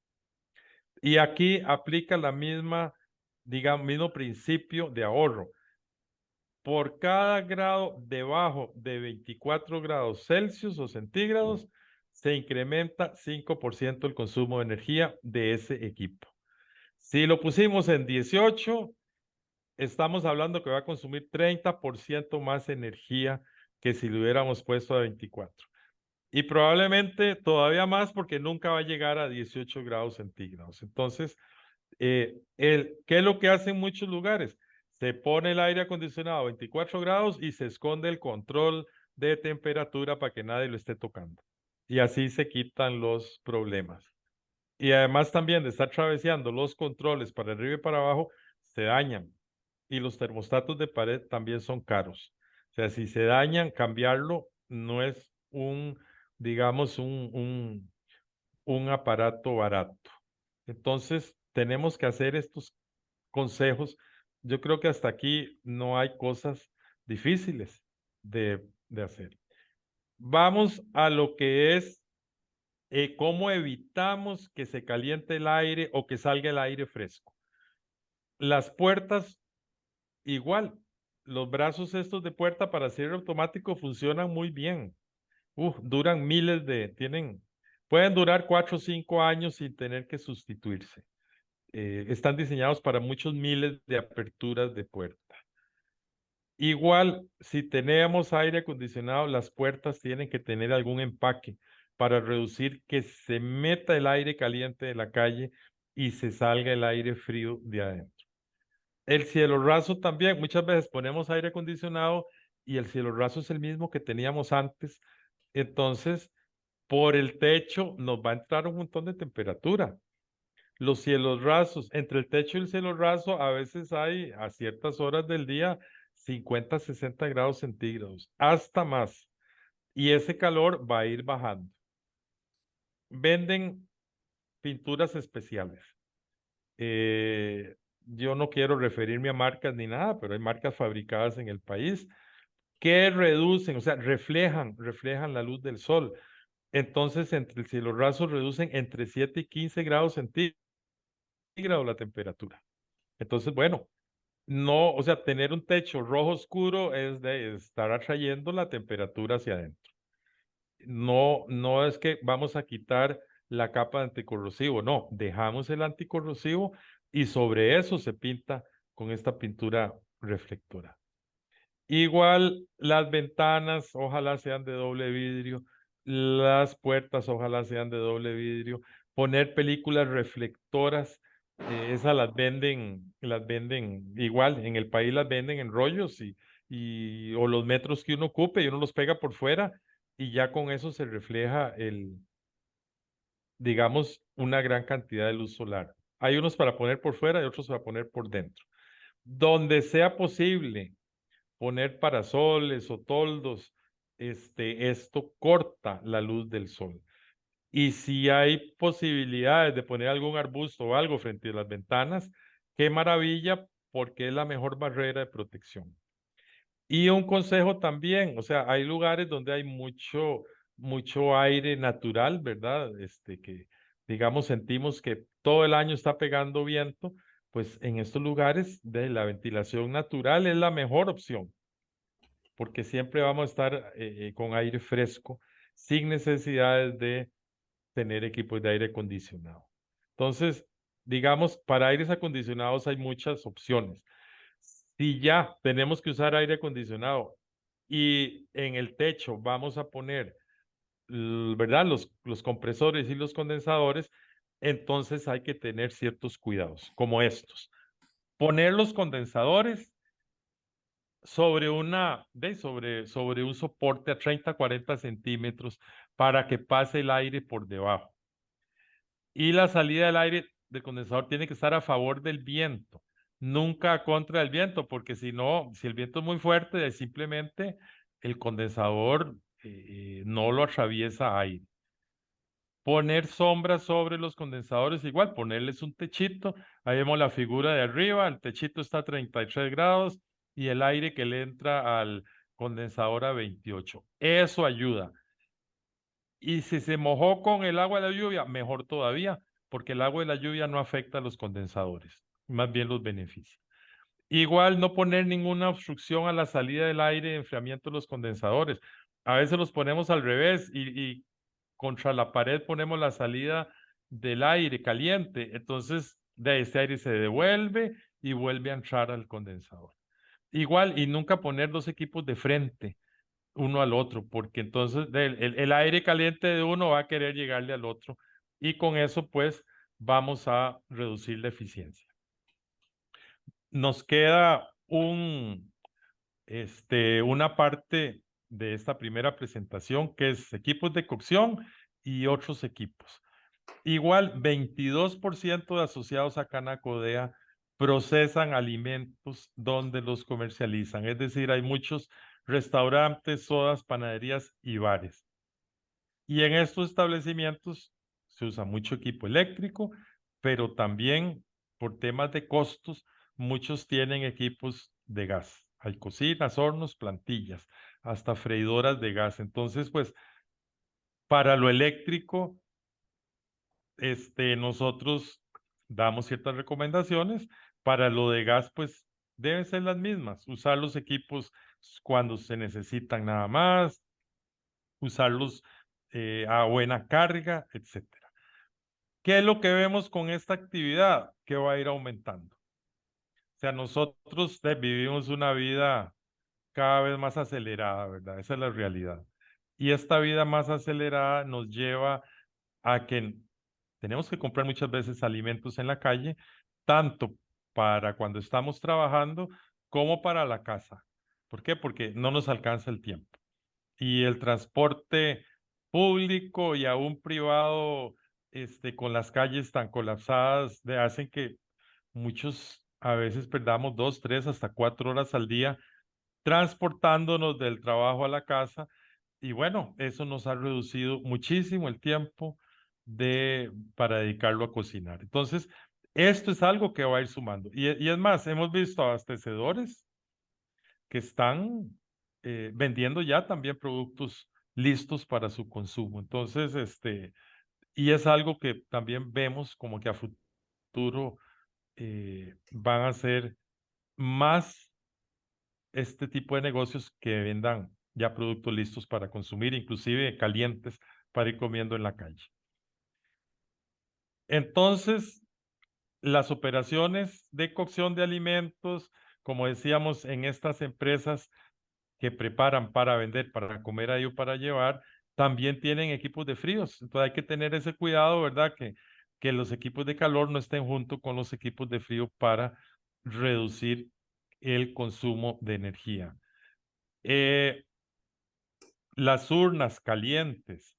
Y aquí aplica la misma, digamos, mismo principio de ahorro. Por cada grado debajo de 24 grados Celsius o centígrados, se incrementa 5% el consumo de energía de ese equipo. Si lo pusimos en 18, estamos hablando que va a consumir 30% más energía que si lo hubiéramos puesto a 24. Y probablemente todavía más porque nunca va a llegar a 18 grados centígrados. Entonces, ¿qué es lo que hacen muchos lugares? Se pone el aire acondicionado a 24 grados y se esconde el control de temperatura para que nadie lo esté tocando. Y así se quitan los problemas. Y además también de estar traveseando los controles para arriba y para abajo, se dañan. Y los termostatos de pared también son caros. O sea, si se dañan, cambiarlo no es digamos, un aparato barato. Entonces, tenemos que hacer estos consejos. Yo creo que hasta aquí no hay cosas difíciles de hacer. Vamos a lo que es cómo evitamos que se caliente el aire o que salga el aire fresco. Las puertas, igual. Los brazos estos de puerta para cierre automático funcionan muy bien. Duran pueden durar 4 o 5 años sin tener que sustituirse. Están diseñados para muchos miles de aperturas de puerta. Igual, si tenemos aire acondicionado, las puertas tienen que tener algún empaque para reducir que se meta el aire caliente de la calle y se salga el aire frío de adentro. El cielo raso también, muchas veces ponemos aire acondicionado y el cielo raso es el mismo que teníamos antes. Entonces, por el techo nos va a entrar un montón de temperatura. Los cielos rasos, entre el techo y el cielo raso, a veces hay a ciertas horas del día 50, 60 grados centígrados, hasta más. Y ese calor va a ir bajando. Venden pinturas especiales. Yo no quiero referirme a marcas ni nada, pero hay marcas fabricadas en el país que reducen, o sea, reflejan la luz del sol. Entonces, entre el cielo raso reducen entre 7 y 15 grados centígrados la temperatura. Entonces, bueno, no, o sea, tener un techo rojo oscuro es de estar atrayendo la temperatura hacia adentro. No es que vamos a quitar la capa de anticorrosivo, no, dejamos el anticorrosivo y sobre eso se pinta con esta pintura reflectora. Igual las ventanas, ojalá sean de doble vidrio, las puertas, ojalá sean de doble vidrio, poner películas reflectoras, esas las venden igual, en el país las venden en rollos o los metros que uno ocupe y uno los pega por fuera y ya con eso se refleja digamos, una gran cantidad de luz solar. Hay unos para poner por fuera y otros para poner por dentro. Donde sea posible poner parasoles o toldos, esto corta la luz del sol. Y si hay posibilidades de poner algún arbusto o algo frente a las ventanas, qué maravilla, porque es la mejor barrera de protección. Y un consejo también, o sea, hay lugares donde hay mucho aire natural, ¿verdad? Que, digamos, sentimos que todo el año está pegando viento, pues en estos lugares de la ventilación natural es la mejor opción, porque siempre vamos a estar con aire fresco, sin necesidades de tener equipos de aire acondicionado. Entonces, digamos, para aires acondicionados hay muchas opciones. Si ya tenemos que usar aire acondicionado y en el techo vamos a poner, ¿verdad? Los compresores y los condensadores, entonces hay que tener ciertos cuidados, como estos. Poner los condensadores sobre sobre un soporte a 30, 40 centímetros para que pase el aire por debajo. Y la salida del aire del condensador tiene que estar a favor del viento, nunca contra el viento, porque si no, si el viento es muy fuerte, simplemente el condensador no lo atraviesa aire. Poner sombras sobre los condensadores, igual, ponerles un techito. Ahí vemos la figura de arriba, el techito está a 33 grados y el aire que le entra condensadora 28. Eso ayuda. Y si se mojó con el agua de la lluvia, mejor todavía, porque el agua de la lluvia no afecta a los condensadores, más bien los beneficia. Igual no poner ninguna obstrucción a la salida del aire de enfriamiento de los condensadores. A veces los ponemos al revés y contra la pared ponemos la salida del aire caliente. Entonces, de ese aire se devuelve y vuelve a entrar al condensador. Igual, y nunca poner dos equipos de frente uno al otro, porque entonces el aire caliente de uno va a querer llegarle al otro y con eso pues vamos a reducir la eficiencia. Nos queda una parte de esta primera presentación que es equipos de cocción y otros equipos. Igual, 22% de asociados a Canacodea procesan alimentos donde los comercializan. Es decir, hay muchos restaurantes, sodas, panaderías y bares. Y en estos establecimientos se usa mucho equipo eléctrico, pero también por temas de costos, muchos tienen equipos de gas. Hay cocinas, hornos, plantillas, hasta freidoras de gas. Entonces, pues, para lo eléctrico, nosotros damos ciertas recomendaciones. Para lo de gas, pues, deben ser las mismas. Usar los equipos cuando se necesitan nada más, usarlos a buena carga, etcétera. ¿Qué es lo que vemos con esta actividad? Que va a ir aumentando. O sea, nosotros vivimos una vida cada vez más acelerada, ¿verdad? Esa es la realidad. Y esta vida más acelerada nos lleva a que tenemos que comprar muchas veces alimentos en la calle, tanto para cuando estamos trabajando como para la casa. ¿Por qué? Porque no nos alcanza el tiempo. Y el transporte público y aún privado, con las calles tan colapsadas, hacen que muchos a veces perdamos 2, 3, hasta 4 horas al día transportándonos del trabajo a la casa. Y bueno, eso nos ha reducido muchísimo el tiempo para dedicarlo a cocinar. Entonces, esto es algo que va a ir sumando. Y es más, hemos visto abastecedores que están vendiendo ya también productos listos para su consumo. Entonces, y es algo que también vemos como que a futuro van a ser más este tipo de negocios que vendan ya productos listos para consumir, inclusive calientes para ir comiendo en la calle. Entonces, las operaciones de cocción de alimentos, como decíamos, en estas empresas que preparan para vender, para comer ahí o para llevar, también tienen equipos de fríos. Entonces hay que tener ese cuidado, ¿verdad? Que los equipos de calor no estén junto con los equipos de frío para reducir el consumo de energía. Las urnas calientes,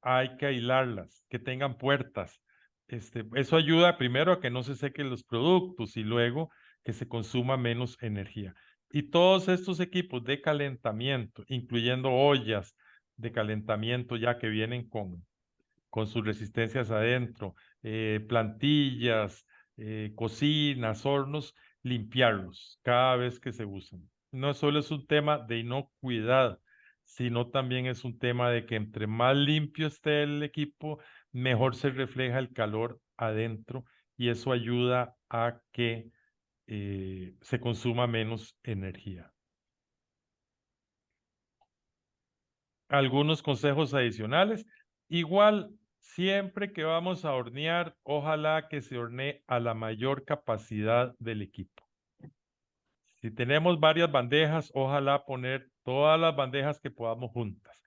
hay que aislarlas, que tengan puertas. Eso ayuda primero a que no se sequen los productos y luego que se consuma menos energía. Y todos estos equipos de calentamiento, incluyendo ollas de calentamiento ya que vienen con sus resistencias adentro, plantillas, cocinas, hornos, limpiarlos cada vez que se usan. No solo es un tema de inocuidad, sino también es un tema de que entre más limpio esté el equipo, mejor se refleja el calor adentro y eso ayuda a que se consuma menos energía. Algunos consejos adicionales. Igual, siempre que vamos a hornear, ojalá que se hornee a la mayor capacidad del equipo. Si tenemos varias bandejas, ojalá poner todas las bandejas que podamos juntas,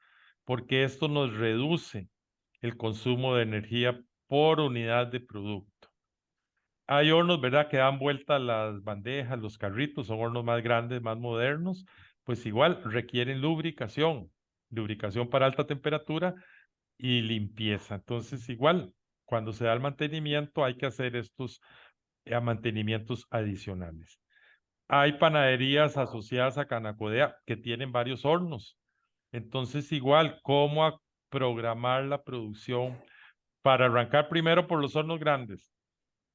porque esto nos reduce el consumo de energía por unidad de producto. Hay hornos, ¿verdad?, que dan vuelta las bandejas, los carritos, son hornos más grandes, más modernos, pues igual requieren lubricación para alta temperatura y limpieza. Entonces, igual, cuando se da el mantenimiento, hay que hacer estos mantenimientos adicionales. Hay panaderías asociadas a Canacodea que tienen varios hornos. Entonces, igual, ¿cómo programar la producción para arrancar primero por los hornos grandes?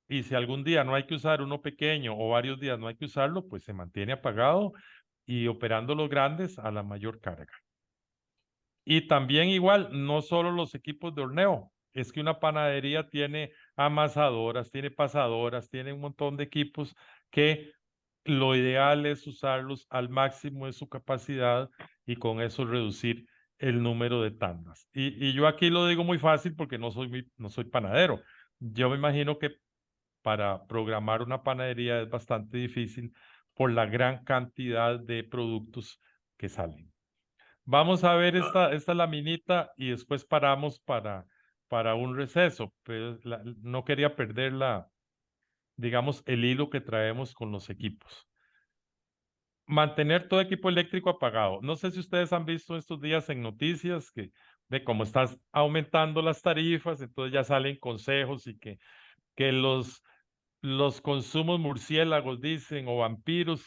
Y si algún día no hay que usar uno pequeño o varios días no hay que usarlo, pues se mantiene apagado y operando los grandes a la mayor carga. Y también igual, no solo los equipos de horneo, es que una panadería tiene amasadoras, tiene pasadoras, tiene un montón de equipos que lo ideal es usarlos al máximo de su capacidad y con eso reducir el número de tandas. Y yo aquí lo digo muy fácil porque no soy panadero. Yo me imagino que para programar una panadería es bastante difícil por la gran cantidad de productos que salen. Vamos a ver esta laminita y después paramos para un receso. Pero no quería perder digamos, el hilo que traemos con los equipos. Mantener todo equipo eléctrico apagado. No sé si ustedes han visto estos días en noticias que de cómo están aumentando las tarifas, entonces ya salen consejos y que los consumos murciélagos, dicen, o vampiros,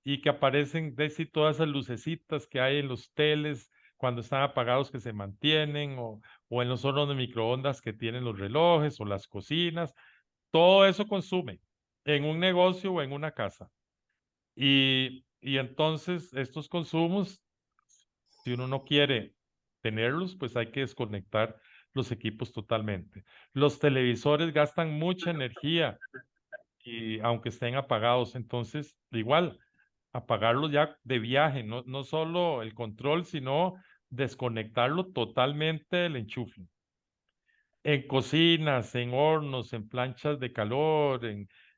y que aparecen de sí todas esas lucecitas que hay en los teles cuando están apagados que se mantienen, o en los hornos de microondas que tienen los relojes o las cocinas. Todo eso consume en un negocio o en una casa. Y entonces estos consumos, si uno no quiere tenerlos, pues hay que desconectar los equipos totalmente. Los televisores gastan mucha energía y aunque estén apagados, entonces igual apagarlos ya de viaje, no solo el control, sino desconectarlo totalmente del enchufe. En cocinas, en hornos, en planchas de calor,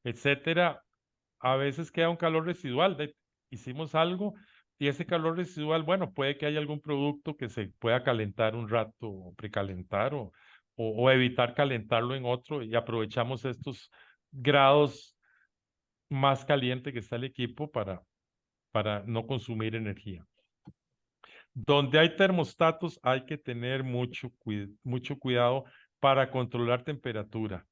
etcétera, a veces queda un calor residual. Hicimos algo y ese calor residual, bueno, puede que haya algún producto que se pueda calentar un rato o precalentar o evitar calentarlo en otro y aprovechamos estos grados más caliente que está el equipo para no consumir energía. Donde hay termostatos hay que tener mucho cuidado para controlar temperatura.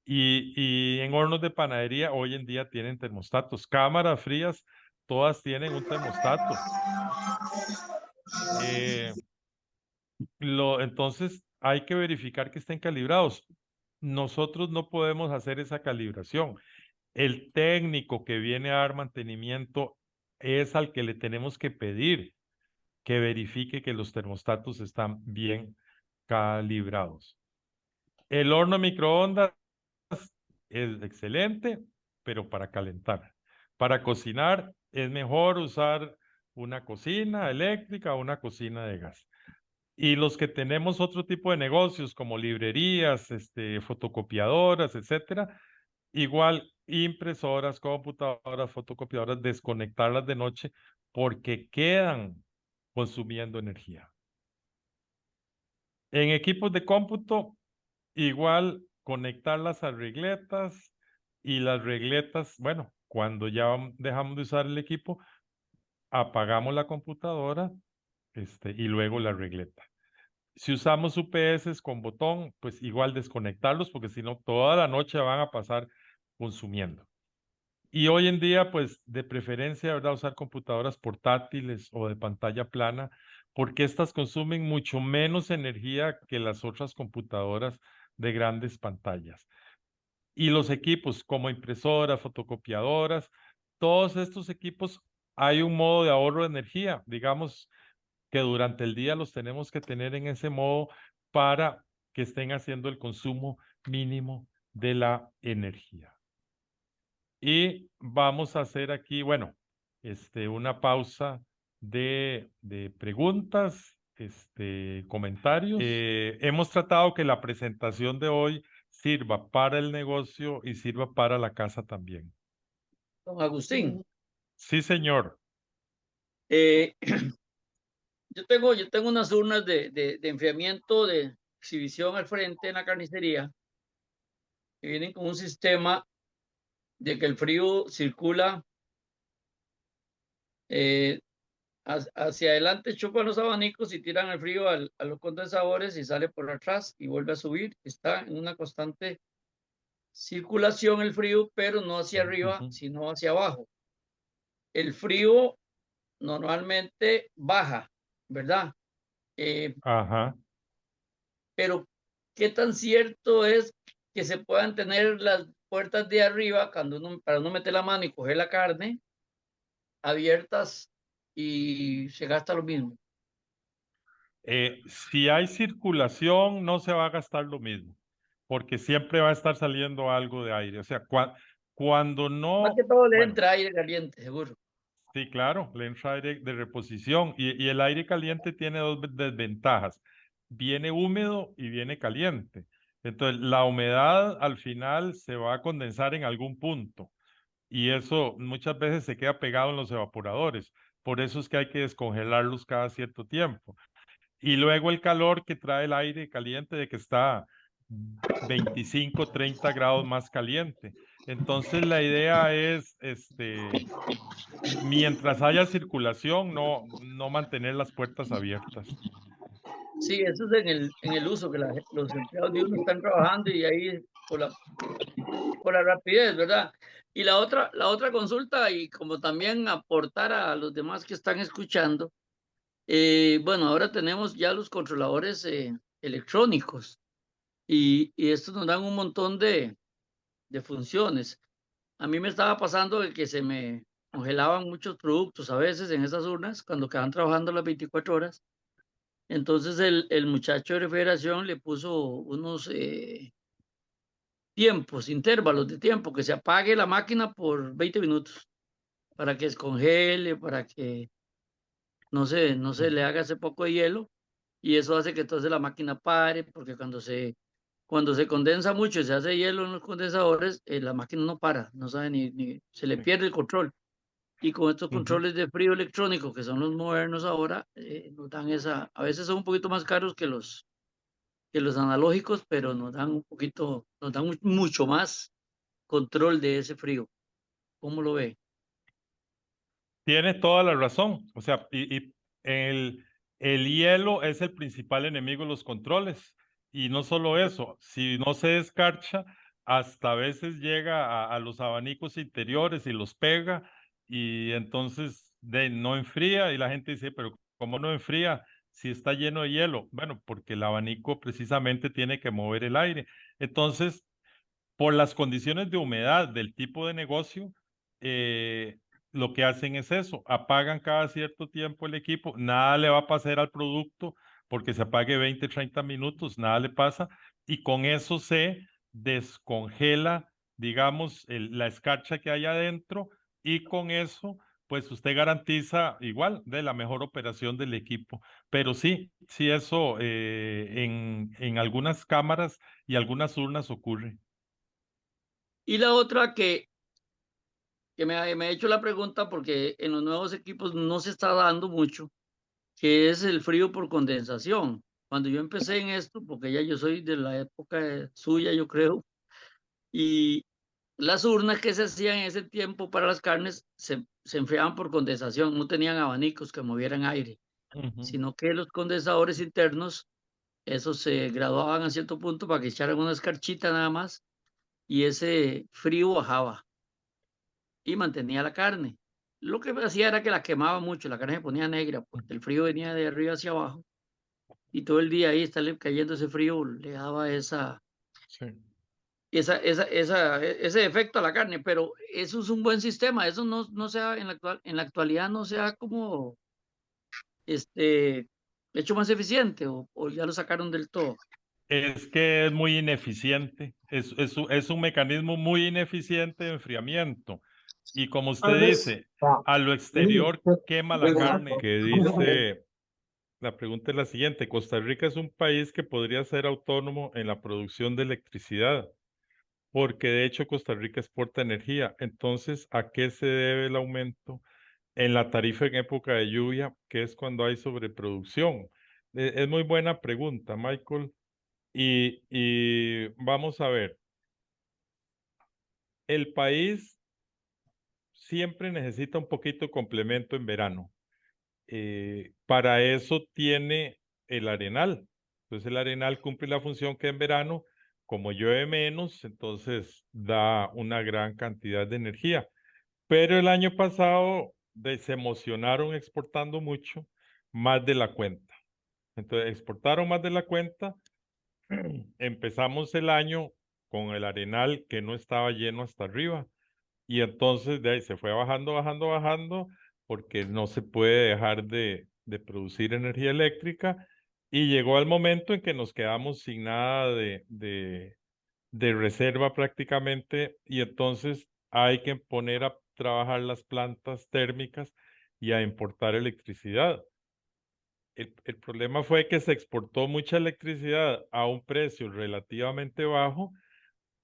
Y en hornos de panadería hoy en día tienen termostatos. Cámaras frías, todas tienen un termostato. Eh, entonces hay que verificar que estén calibrados. Nosotros no podemos hacer esa calibración. El técnico que viene a dar mantenimiento es al que le tenemos que pedir que verifique que los termostatos están bien calibrados. El horno microondas es excelente, pero para calentar. Para cocinar es mejor usar una cocina eléctrica o una cocina de gas. Y los que tenemos otro tipo de negocios como librerías, fotocopiadoras, etcétera, igual impresoras, computadoras, fotocopiadoras, desconectarlas de noche porque quedan consumiendo energía. En equipos de cómputo, igual conectar las regletas y las regletas, bueno, cuando ya dejamos de usar el equipo, apagamos la computadora, y luego la regleta. Si usamos UPS con botón, pues igual desconectarlos porque si no, toda la noche van a pasar consumiendo. Y hoy en día, pues de preferencia, ¿verdad? Usar computadoras portátiles o de pantalla plana, porque estas consumen mucho menos energía que las otras computadoras de grandes pantallas. Y los equipos como impresoras, fotocopiadoras, todos estos equipos hay un modo de ahorro de energía. Digamos que durante el día los tenemos que tener en ese modo para que estén haciendo el consumo mínimo de la energía. Y vamos a hacer aquí, bueno, una pausa de preguntas, comentarios. Hemos tratado que la presentación de hoy sirva para el negocio y sirva para la casa también. Don Agustín, Sí, señor. eh, yo tengo unas urnas de enfriamiento de exhibición al frente en la carnicería que vienen con un sistema de que el frío circula eh, hacia adelante, chupan los abanicos y tiran el frío a los condensadores y sale por atrás y vuelve a subir. Está en una constante circulación el frío, pero no hacia arriba, sino hacia abajo. El frío normalmente baja, ¿verdad? Ajá. Pero ¿qué tan cierto es que se puedan tener las puertas de arriba cuando para no meter la mano y coger la carne? abiertas y se gasta lo mismo. Si hay circulación, no se va a gastar lo mismo, porque siempre va a estar saliendo algo de aire. O sea, cuando Más que no, todo le bueno, entra aire caliente, seguro. sí, claro, le entra aire de reposición y el aire caliente tiene dos desventajas. Viene húmedo y viene caliente. Entonces, la humedad al final se va a condensar en algún punto y eso muchas veces se queda pegado en los evaporadores. Por eso es que hay que descongelarlos cada cierto tiempo. Y luego el calor que trae el aire caliente de que está 25, 30 grados más caliente. Entonces la idea es, mientras haya circulación, no mantener las puertas abiertas. Sí, eso es en el uso, que los empleados de uno están trabajando y ahí por la rapidez, ¿verdad? Y la otra consulta, y como también aportar a los demás que están escuchando, bueno, ahora tenemos ya los controladores electrónicos y estos nos dan un montón de funciones. A mí me estaba pasando de que se me congelaban muchos productos a veces en esas urnas cuando quedaban trabajando las 24 horas. Entonces el muchacho de refrigeración le puso unos tiempos, intervalos de tiempo, que se apague la máquina por 20 minutos para que descongele, para que no se le haga ese poco de hielo y eso hace que entonces la máquina pare, porque cuando se condensa mucho y se hace hielo en los condensadores, la máquina no para, no sabe ni se le Sí. pierde el control. Y con estos Ujú. controles de frío electrónico, que son los modernos ahora, nos dan a veces son un poquito más caros que los analógicos, pero nos dan un poquito, nos dan mucho más control de ese frío. ¿Cómo lo ve? Tiene toda la razón. O sea, y el hielo es el principal enemigo de los controles. Y no solo eso, si no se descarcha, hasta a veces llega a los abanicos interiores y los pega y entonces no enfría y la gente dice, pero ¿cómo no enfría si está lleno de hielo? Bueno, porque el abanico precisamente tiene que mover el aire. Entonces, por las condiciones de humedad del tipo de negocio, eh, lo que hacen es eso, apagan cada cierto tiempo el equipo, nada le va a pasar al producto porque se apague 20, 30 minutos, nada le pasa, y con eso se descongela, digamos, la escarcha que hay adentro, y con eso, pues usted garantiza igual de la mejor operación del equipo. Pero sí, sí, eso en algunas cámaras y algunas urnas ocurre. Y la otra que me ha hecho la pregunta, porque en los nuevos equipos no se está dando mucho, que es el frío por condensación. Cuando yo empecé en esto, porque ya yo soy de la época suya, yo creo, y las urnas que se hacían en ese tiempo para las carnes se enfriaban por condensación, no tenían abanicos que movieran aire, Ujú. sino que los condensadores internos, esos se graduaban a cierto punto para que echaran una escarchita nada más y ese frío bajaba y mantenía la carne. Lo que hacía era que la quemaba mucho, la carne se ponía negra porque el frío venía de arriba hacia abajo y todo el día ahí estarle cayendo ese frío le daba Sí. ese efecto a la carne, pero eso es un buen sistema, eso no se ha, en la actualidad no se ha como este, hecho más eficiente o ya lo sacaron del todo. Es que es muy ineficiente, es un mecanismo muy ineficiente de enfriamiento. Y como usted dice, a lo exterior quema la carne, que dice, la pregunta es la siguiente, Costa Rica es un país que podría ser autónomo en la producción de electricidad, porque de hecho Costa Rica exporta energía. Entonces, ¿a qué se debe el aumento en la tarifa en época de lluvia, que es cuando hay sobreproducción? Es muy buena pregunta, Michael. Y vamos a ver, el país siempre necesita un poquito de complemento en verano. Para eso tiene el arenal. Entonces el arenal cumple la función que en verano, como llueve menos, entonces da una gran cantidad de energía. Pero el año pasado se emocionaron exportando mucho, más de la cuenta. Entonces exportaron más de la cuenta. Empezamos el año con el arenal que no estaba lleno hasta arriba y entonces de ahí se fue bajando, bajando, bajando porque no se puede dejar de producir energía eléctrica, y llegó el momento en que nos quedamos sin nada de reserva prácticamente, y entonces hay que poner a trabajar las plantas térmicas y a importar electricidad. El problema fue que se exportó mucha electricidad a un precio relativamente bajo,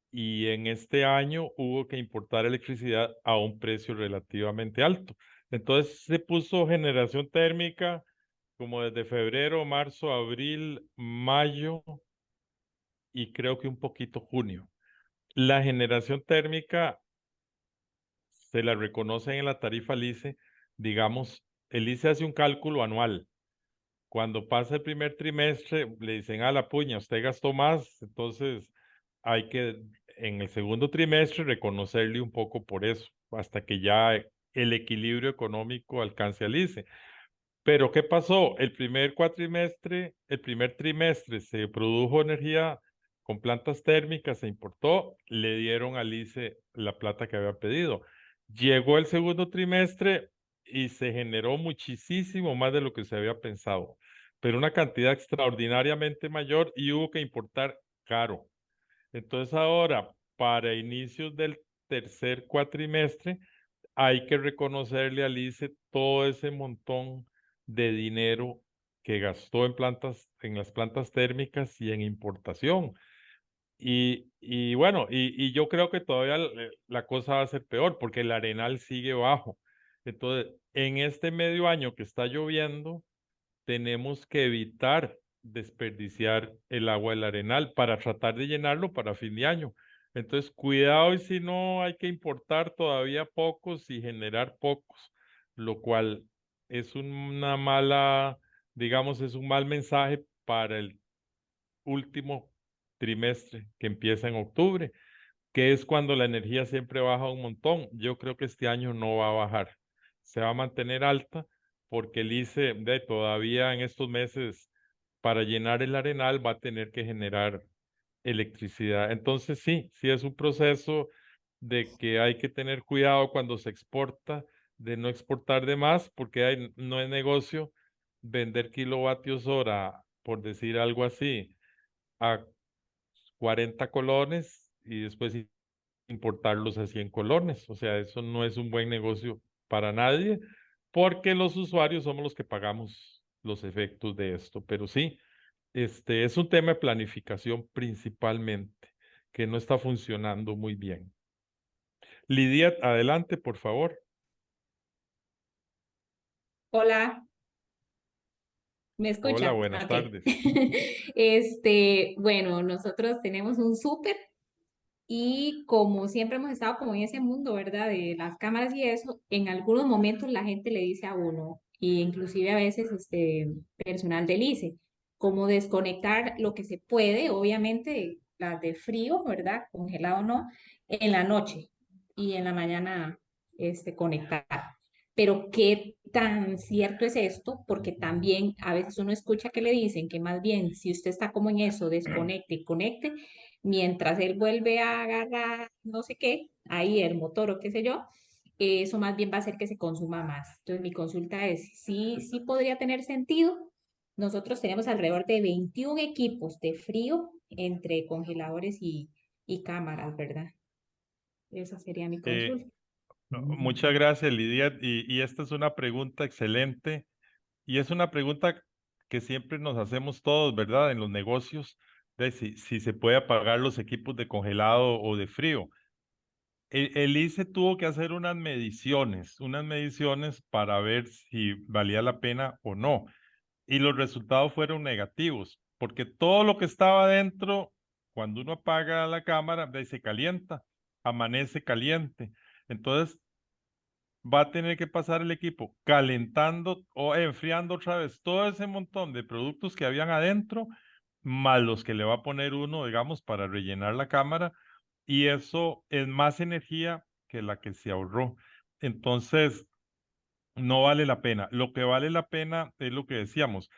y en este año hubo que importar electricidad a un precio relativamente alto. Entonces se puso generación térmica como desde febrero, marzo, abril, mayo y creo que un poquito junio. La generación térmica se la reconocen en la tarifa LICE. Digamos, el LICE hace un cálculo anual. Cuando pasa el primer trimestre, le dicen a la puña, usted gastó más, entonces hay que en el segundo trimestre reconocerle un poco por eso, hasta que ya el equilibrio económico alcance al ICE. Pero ¿qué pasó? El primer trimestre se produjo energía con plantas térmicas, se importó, le dieron al ICE la plata que había pedido. Llegó el segundo trimestre y se generó muchísimo más de lo que se había pensado, pero una cantidad extraordinariamente mayor, y hubo que importar caro. Entonces ahora, para inicios del tercer cuatrimestre, hay que reconocerle al ICE todo ese montón de dinero que gastó en las plantas térmicas y en importación. Y bueno, y yo creo que todavía la cosa va a ser peor porque el arenal sigue bajo. Entonces, en este medio año que está lloviendo, tenemos que evitar desperdiciar el agua del arenal para tratar de llenarlo para fin de año. Entonces, cuidado, y si no, hay que importar todavía pocos y generar pocos, lo cual es una mala, digamos, es un mal mensaje para el último trimestre que empieza en octubre, que es cuando la energía siempre baja un montón. Yo creo que este año no va a bajar, se va a mantener alta porque el ICE todavía en estos meses para llenar el arenal va a tener que generar electricidad. Entonces sí, sí es un proceso de que hay que tener cuidado cuando se exporta, de no exportar de más, porque no es negocio vender kilovatios hora, por decir algo así, a 40 colones y después importarlos a 100 colones. O sea, eso no es un buen negocio para nadie, porque los usuarios somos los que pagamos los efectos de esto. Pero sí, es un tema de planificación principalmente, que no está funcionando muy bien. Lidia, adelante, por favor. Hola, ¿me Hola, escucha? buenas Ok. tardes. Bueno, nosotros tenemos un súper y como siempre hemos estado como en ese mundo, ¿verdad? De las cámaras y eso, en algunos momentos la gente le dice a uno, y inclusive a veces personal del ICE, cómo desconectar lo que se puede, obviamente las de frío, ¿verdad? Congelado no, en la noche y en la mañana conectar. Pero ¿qué tan cierto es esto? Porque también a veces uno escucha que le dicen que más bien si usted está como en eso, desconecte y conecte, mientras él vuelve a agarrar no sé qué, ahí el motor o qué sé yo, eso más bien va a hacer que se consuma más. Entonces mi consulta es, sí, sí podría tener sentido. Nosotros tenemos alrededor de 21 equipos de frío entre congeladores y cámaras, ¿verdad? Esa sería mi Eh, consulta. Muchas gracias, Lidia. Y esta es una pregunta excelente, y es una pregunta que siempre nos hacemos todos, ¿verdad? En los negocios, de si se puede apagar los equipos de congelado o de frío. El ICE tuvo que hacer unas mediciones para ver si valía la pena o no. Y los resultados fueron negativos, porque todo lo que estaba dentro, cuando uno apaga la cámara, se calienta, amanece caliente. Entonces, va a tener que pasar el equipo calentando o enfriando otra vez todo ese montón de productos que habían adentro, más los que le va a poner uno, digamos, para rellenar la cámara, y eso es más energía que la que se ahorró. Entonces, no vale la pena. Lo que vale la pena es lo que decíamos.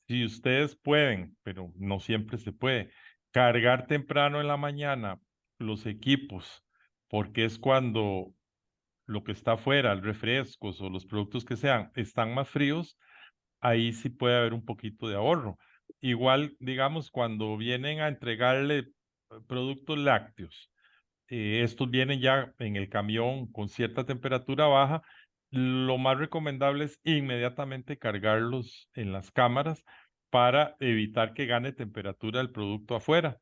Si ustedes pueden, pero no siempre se puede, cargar temprano en la mañana los equipos, porque es cuando lo que está afuera, refrescos o los productos que sean, están más fríos, ahí sí puede haber un poquito de ahorro. Igual, digamos, cuando vienen a entregarle productos lácteos, estos vienen ya en el camión con cierta temperatura baja, lo más recomendable es inmediatamente cargarlos en las cámaras para evitar que gane temperatura el producto afuera.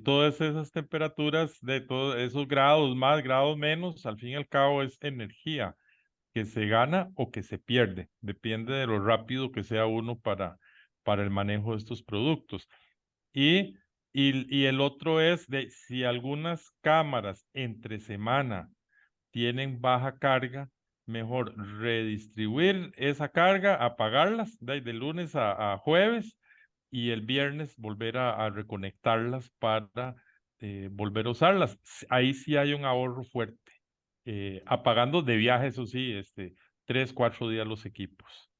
Todas esas temperaturas de todos esos grados más, grados menos, al fin y al cabo es energía que se gana o que se pierde. Depende de lo rápido que sea uno para el manejo de estos productos. Y, y el otro es de si algunas cámaras entre semana tienen baja carga, mejor redistribuir esa carga, apagarlas de lunes a jueves y el viernes volver a reconectarlas para volver a usarlas. Ahí sí hay un ahorro fuerte. Apagando de viaje, eso sí, 3, 4 días los equipos.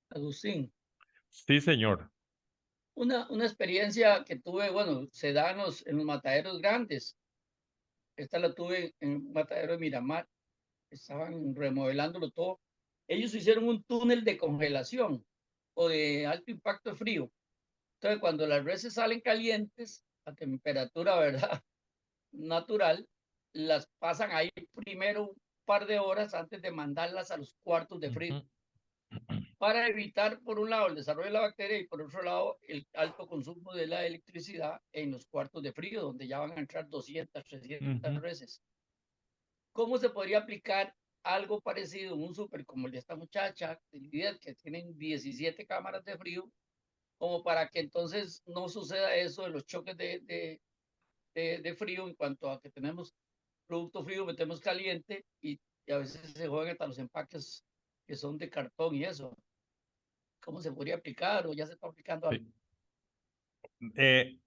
Agustín, Sí, señor. una experiencia que tuve, bueno, se da en los mataderos grandes. Esta la tuve en un matadero de Miramar. Estaban remodelándolo todo. Ellos hicieron un túnel de congelación o de alto impacto de frío. Entonces, cuando las reses salen calientes, a temperatura, ¿verdad? Natural, las pasan ahí primero un par de horas antes de mandarlas a los cuartos de frío. Ujú. Para evitar, por un lado, el desarrollo de la bacteria y por otro lado, el alto consumo de la electricidad en los cuartos de frío, donde ya van a entrar 200, 300 Ujú. reses. ¿Cómo se podría aplicar algo parecido en un súper como el de esta muchacha, que tienen 17 cámaras de frío, como para que entonces no suceda eso de los choques de frío en cuanto a que tenemos producto frío, metemos caliente y a veces se juegan hasta los empaques que son de cartón y eso? ¿Cómo se podría aplicar o ya se está aplicando algo? Sí.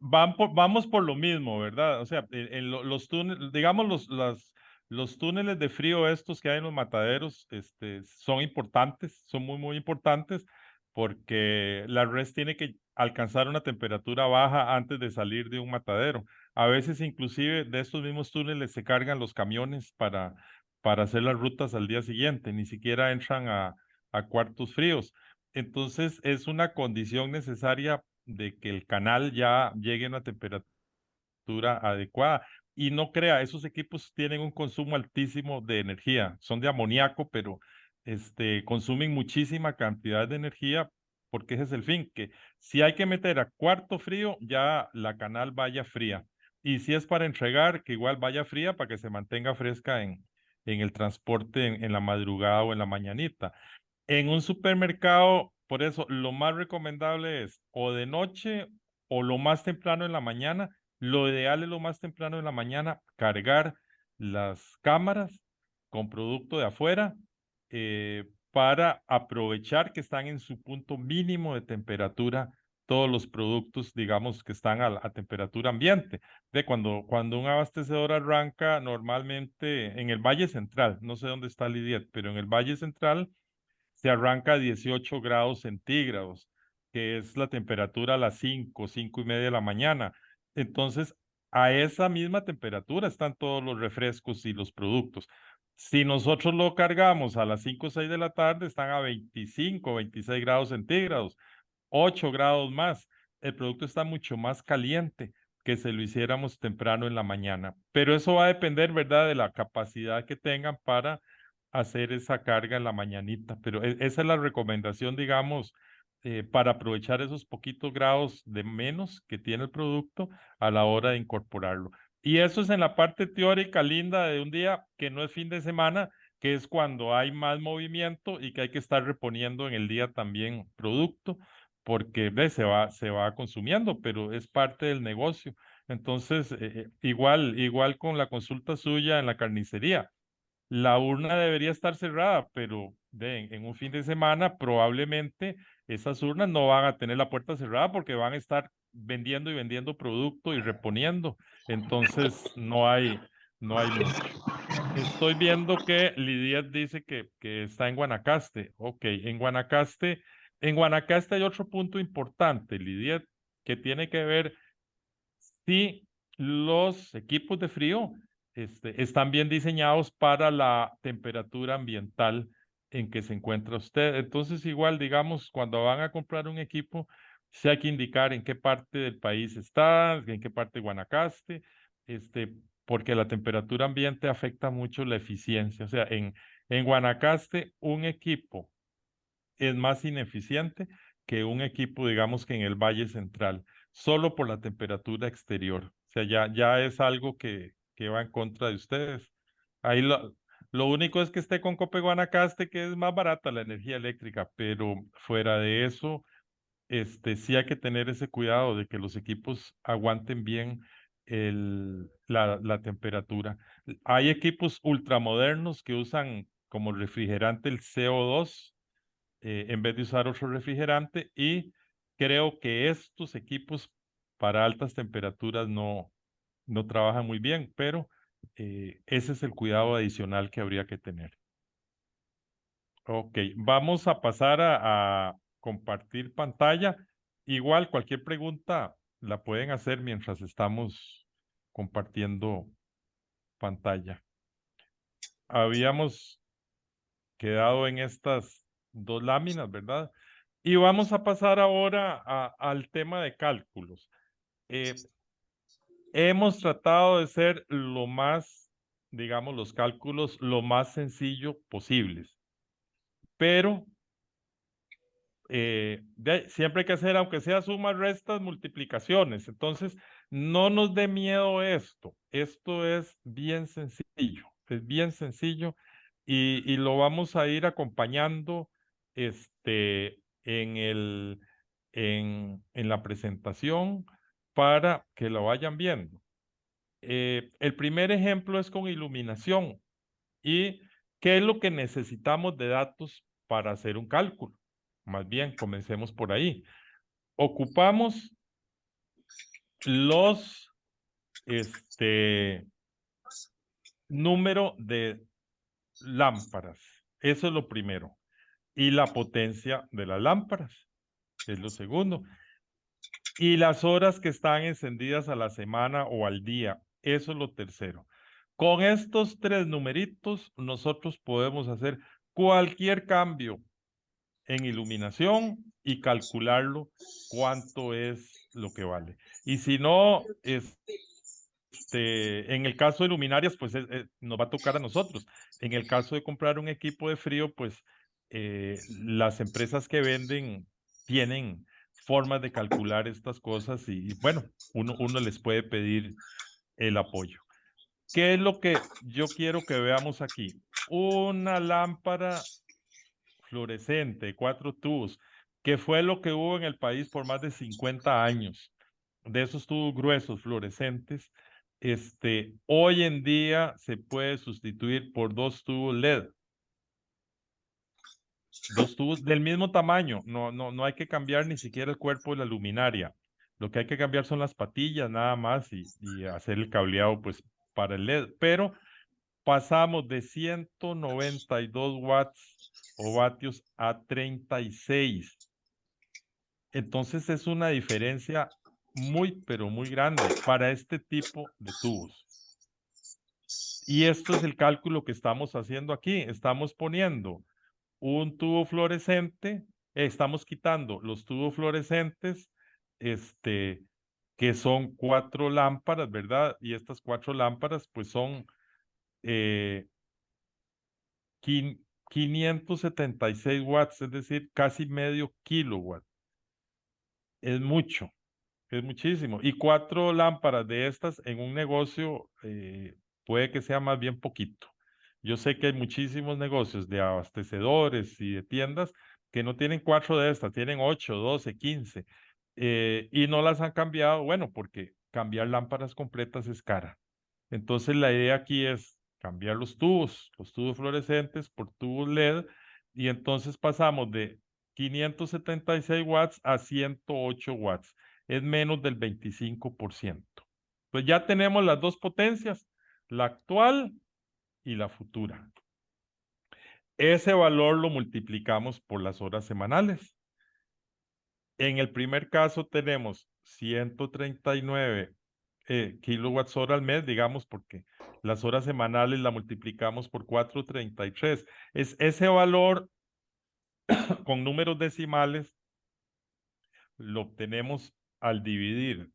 Vamos por lo mismo, ¿verdad? O sea, los túneles, digamos, los túneles de frío estos que hay en los mataderos, son importantes, son muy, muy importantes, porque la res tiene que alcanzar una temperatura baja antes de salir de un matadero. A veces, inclusive, de estos mismos túneles se cargan los camiones para hacer las rutas al día siguiente, ni siquiera entran a cuartos fríos. Entonces, es una condición necesaria de que el canal ya llegue a una temperatura adecuada. Y no crea, esos equipos tienen un consumo altísimo de energía. Son de amoníaco, pero consumen muchísima cantidad de energía porque ese es el fin, que si hay que meter a cuarto frío, ya la canal vaya fría. Y si es para entregar, que igual vaya fría para que se mantenga fresca en el transporte en la madrugada o en la mañanita. En un supermercado, por eso lo más recomendable es o de noche o lo más temprano en la mañana. Lo ideal es lo más temprano en la mañana cargar las cámaras con producto de afuera para aprovechar que están en su punto mínimo de temperatura todos los productos, digamos, que están a temperatura ambiente. Cuando un abastecedor arranca, normalmente en el Valle Central, no sé dónde está Lidiet, pero en el Valle Central se arranca a 18 grados centígrados, que es la temperatura a las 5, 5:30 de la mañana. Entonces, a esa misma temperatura están todos los refrescos y los productos. Si nosotros lo cargamos a las 5 o 6 de la tarde, están a 25, 26 grados centígrados, 8 grados más. El producto está mucho más caliente que si lo hiciéramos temprano en la mañana. Pero eso va a depender, ¿verdad?, de la capacidad que tengan para hacer esa carga en la mañanita, pero esa es la recomendación, digamos, para aprovechar esos poquitos grados de menos que tiene el producto a la hora de incorporarlo. Y eso es en la parte teórica linda de un día que no es fin de semana, que es cuando hay más movimiento y que hay que estar reponiendo en el día también producto, porque se va consumiendo, pero es parte del negocio. Entonces, igual con la consulta suya en la carnicería. La urna debería estar cerrada, pero en un fin de semana probablemente esas urnas no van a tener la puerta cerrada porque van a estar vendiendo y vendiendo producto y reponiendo. Entonces no hay mucho. Estoy viendo que Lidiet dice que está en Guanacaste. Ok, en Guanacaste hay otro punto importante, Lidiet, que tiene que ver si los equipos de frío están bien diseñados para la temperatura ambiental en que se encuentra usted. Entonces, igual, digamos, cuando van a comprar un equipo, sí hay que indicar en qué parte del país está, en qué parte de Guanacaste, porque la temperatura ambiente afecta mucho la eficiencia. O sea, en Guanacaste, un equipo es más ineficiente que un equipo, digamos, que en el Valle Central, solo por la temperatura exterior. O sea, ya es algo que va en contra de ustedes. Ahí lo único es que esté con Cope Guanacaste, que es más barata la energía eléctrica, pero fuera de eso, sí hay que tener ese cuidado de que los equipos aguanten bien la temperatura. Hay equipos ultramodernos que usan como refrigerante el CO2 en vez de usar otro refrigerante, y creo que estos equipos para altas temperaturas no trabajan muy bien, pero ese es el cuidado adicional que habría que tener. Ok, vamos a pasar a compartir pantalla. Igual, cualquier pregunta la pueden hacer mientras estamos compartiendo pantalla. Habíamos quedado en estas dos láminas, ¿verdad? Y vamos a pasar ahora al tema de cálculos. Hemos tratado de ser lo más, digamos, los cálculos lo más sencillo posibles, pero siempre hay que hacer, aunque sea sumas, restas, multiplicaciones. Entonces, no nos dé miedo esto. Esto es bien sencillo, y lo vamos a ir acompañando en la presentación para que lo vayan viendo. El primer ejemplo es con iluminación. ¿Y qué es lo que necesitamos de datos para hacer un cálculo? Más bien, comencemos por ahí. Ocupamos los número de lámparas. Eso es lo primero. Y la potencia de las lámparas, es lo segundo. Y las horas que están encendidas a la semana o al día, eso es lo tercero. Con estos tres numeritos, nosotros podemos hacer cualquier cambio en iluminación y calcularlo cuánto es lo que vale. Y si no, en el caso de luminarias, pues nos va a tocar a nosotros. En el caso de comprar un equipo de frío, pues las empresas que venden tienen formas de calcular estas cosas y bueno, uno les puede pedir el apoyo. ¿Qué es lo que yo quiero que veamos aquí? Una lámpara fluorescente, 4 tubos, que fue lo que hubo en el país por más de 50 años. De esos tubos gruesos fluorescentes, hoy en día se puede sustituir por 2 tubos LED. 2 tubos del mismo tamaño, no hay que cambiar ni siquiera el cuerpo de la luminaria. Lo que hay que cambiar son las patillas nada más y hacer el cableado pues para el LED. Pero pasamos de 192 watts o vatios a 36. Entonces es una diferencia muy, pero muy grande para este tipo de tubos. Y esto es el cálculo que estamos haciendo aquí. Estamos poniendo un tubo fluorescente, estamos quitando los tubos fluorescentes, que son 4 lámparas, ¿verdad? Y estas 4 lámparas, pues son 576 watts, es decir, casi medio kilowatt. Es mucho. Es muchísimo. Y 4 lámparas de estas en un negocio puede que sea más bien poquito. Yo sé que hay muchísimos negocios de abastecedores y de tiendas que no tienen 4 de estas, tienen 8, 12, 15, y no las han cambiado, bueno, porque cambiar lámparas completas es cara. Entonces la idea aquí es cambiar los tubos fluorescentes por tubos LED, y entonces pasamos de 576 watts a 108 watts. Es menos del 25%. Pues ya tenemos las dos potencias, la actual y la futura. Ese valor lo multiplicamos por las horas semanales. En el primer caso tenemos 139 kilowatts hora al mes, digamos, porque Las horas semanales la multiplicamos por 4.33. Es ese valor con números decimales lo obtenemos al dividir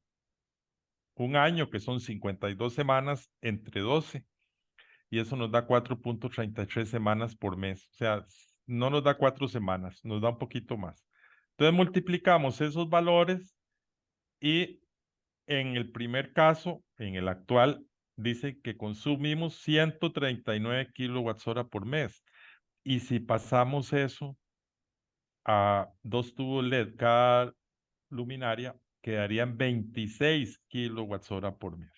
un año, que son 52 semanas, entre 12. Y eso nos da 4.33 semanas por mes. O sea, no nos da 4 semanas, nos da un poquito más. Entonces multiplicamos esos valores y en el primer caso, en el actual, dice que consumimos 139 kilowatts hora por mes. Y si pasamos eso a 2 tubos LED cada luminaria, quedarían 26 kilowatts hora por mes.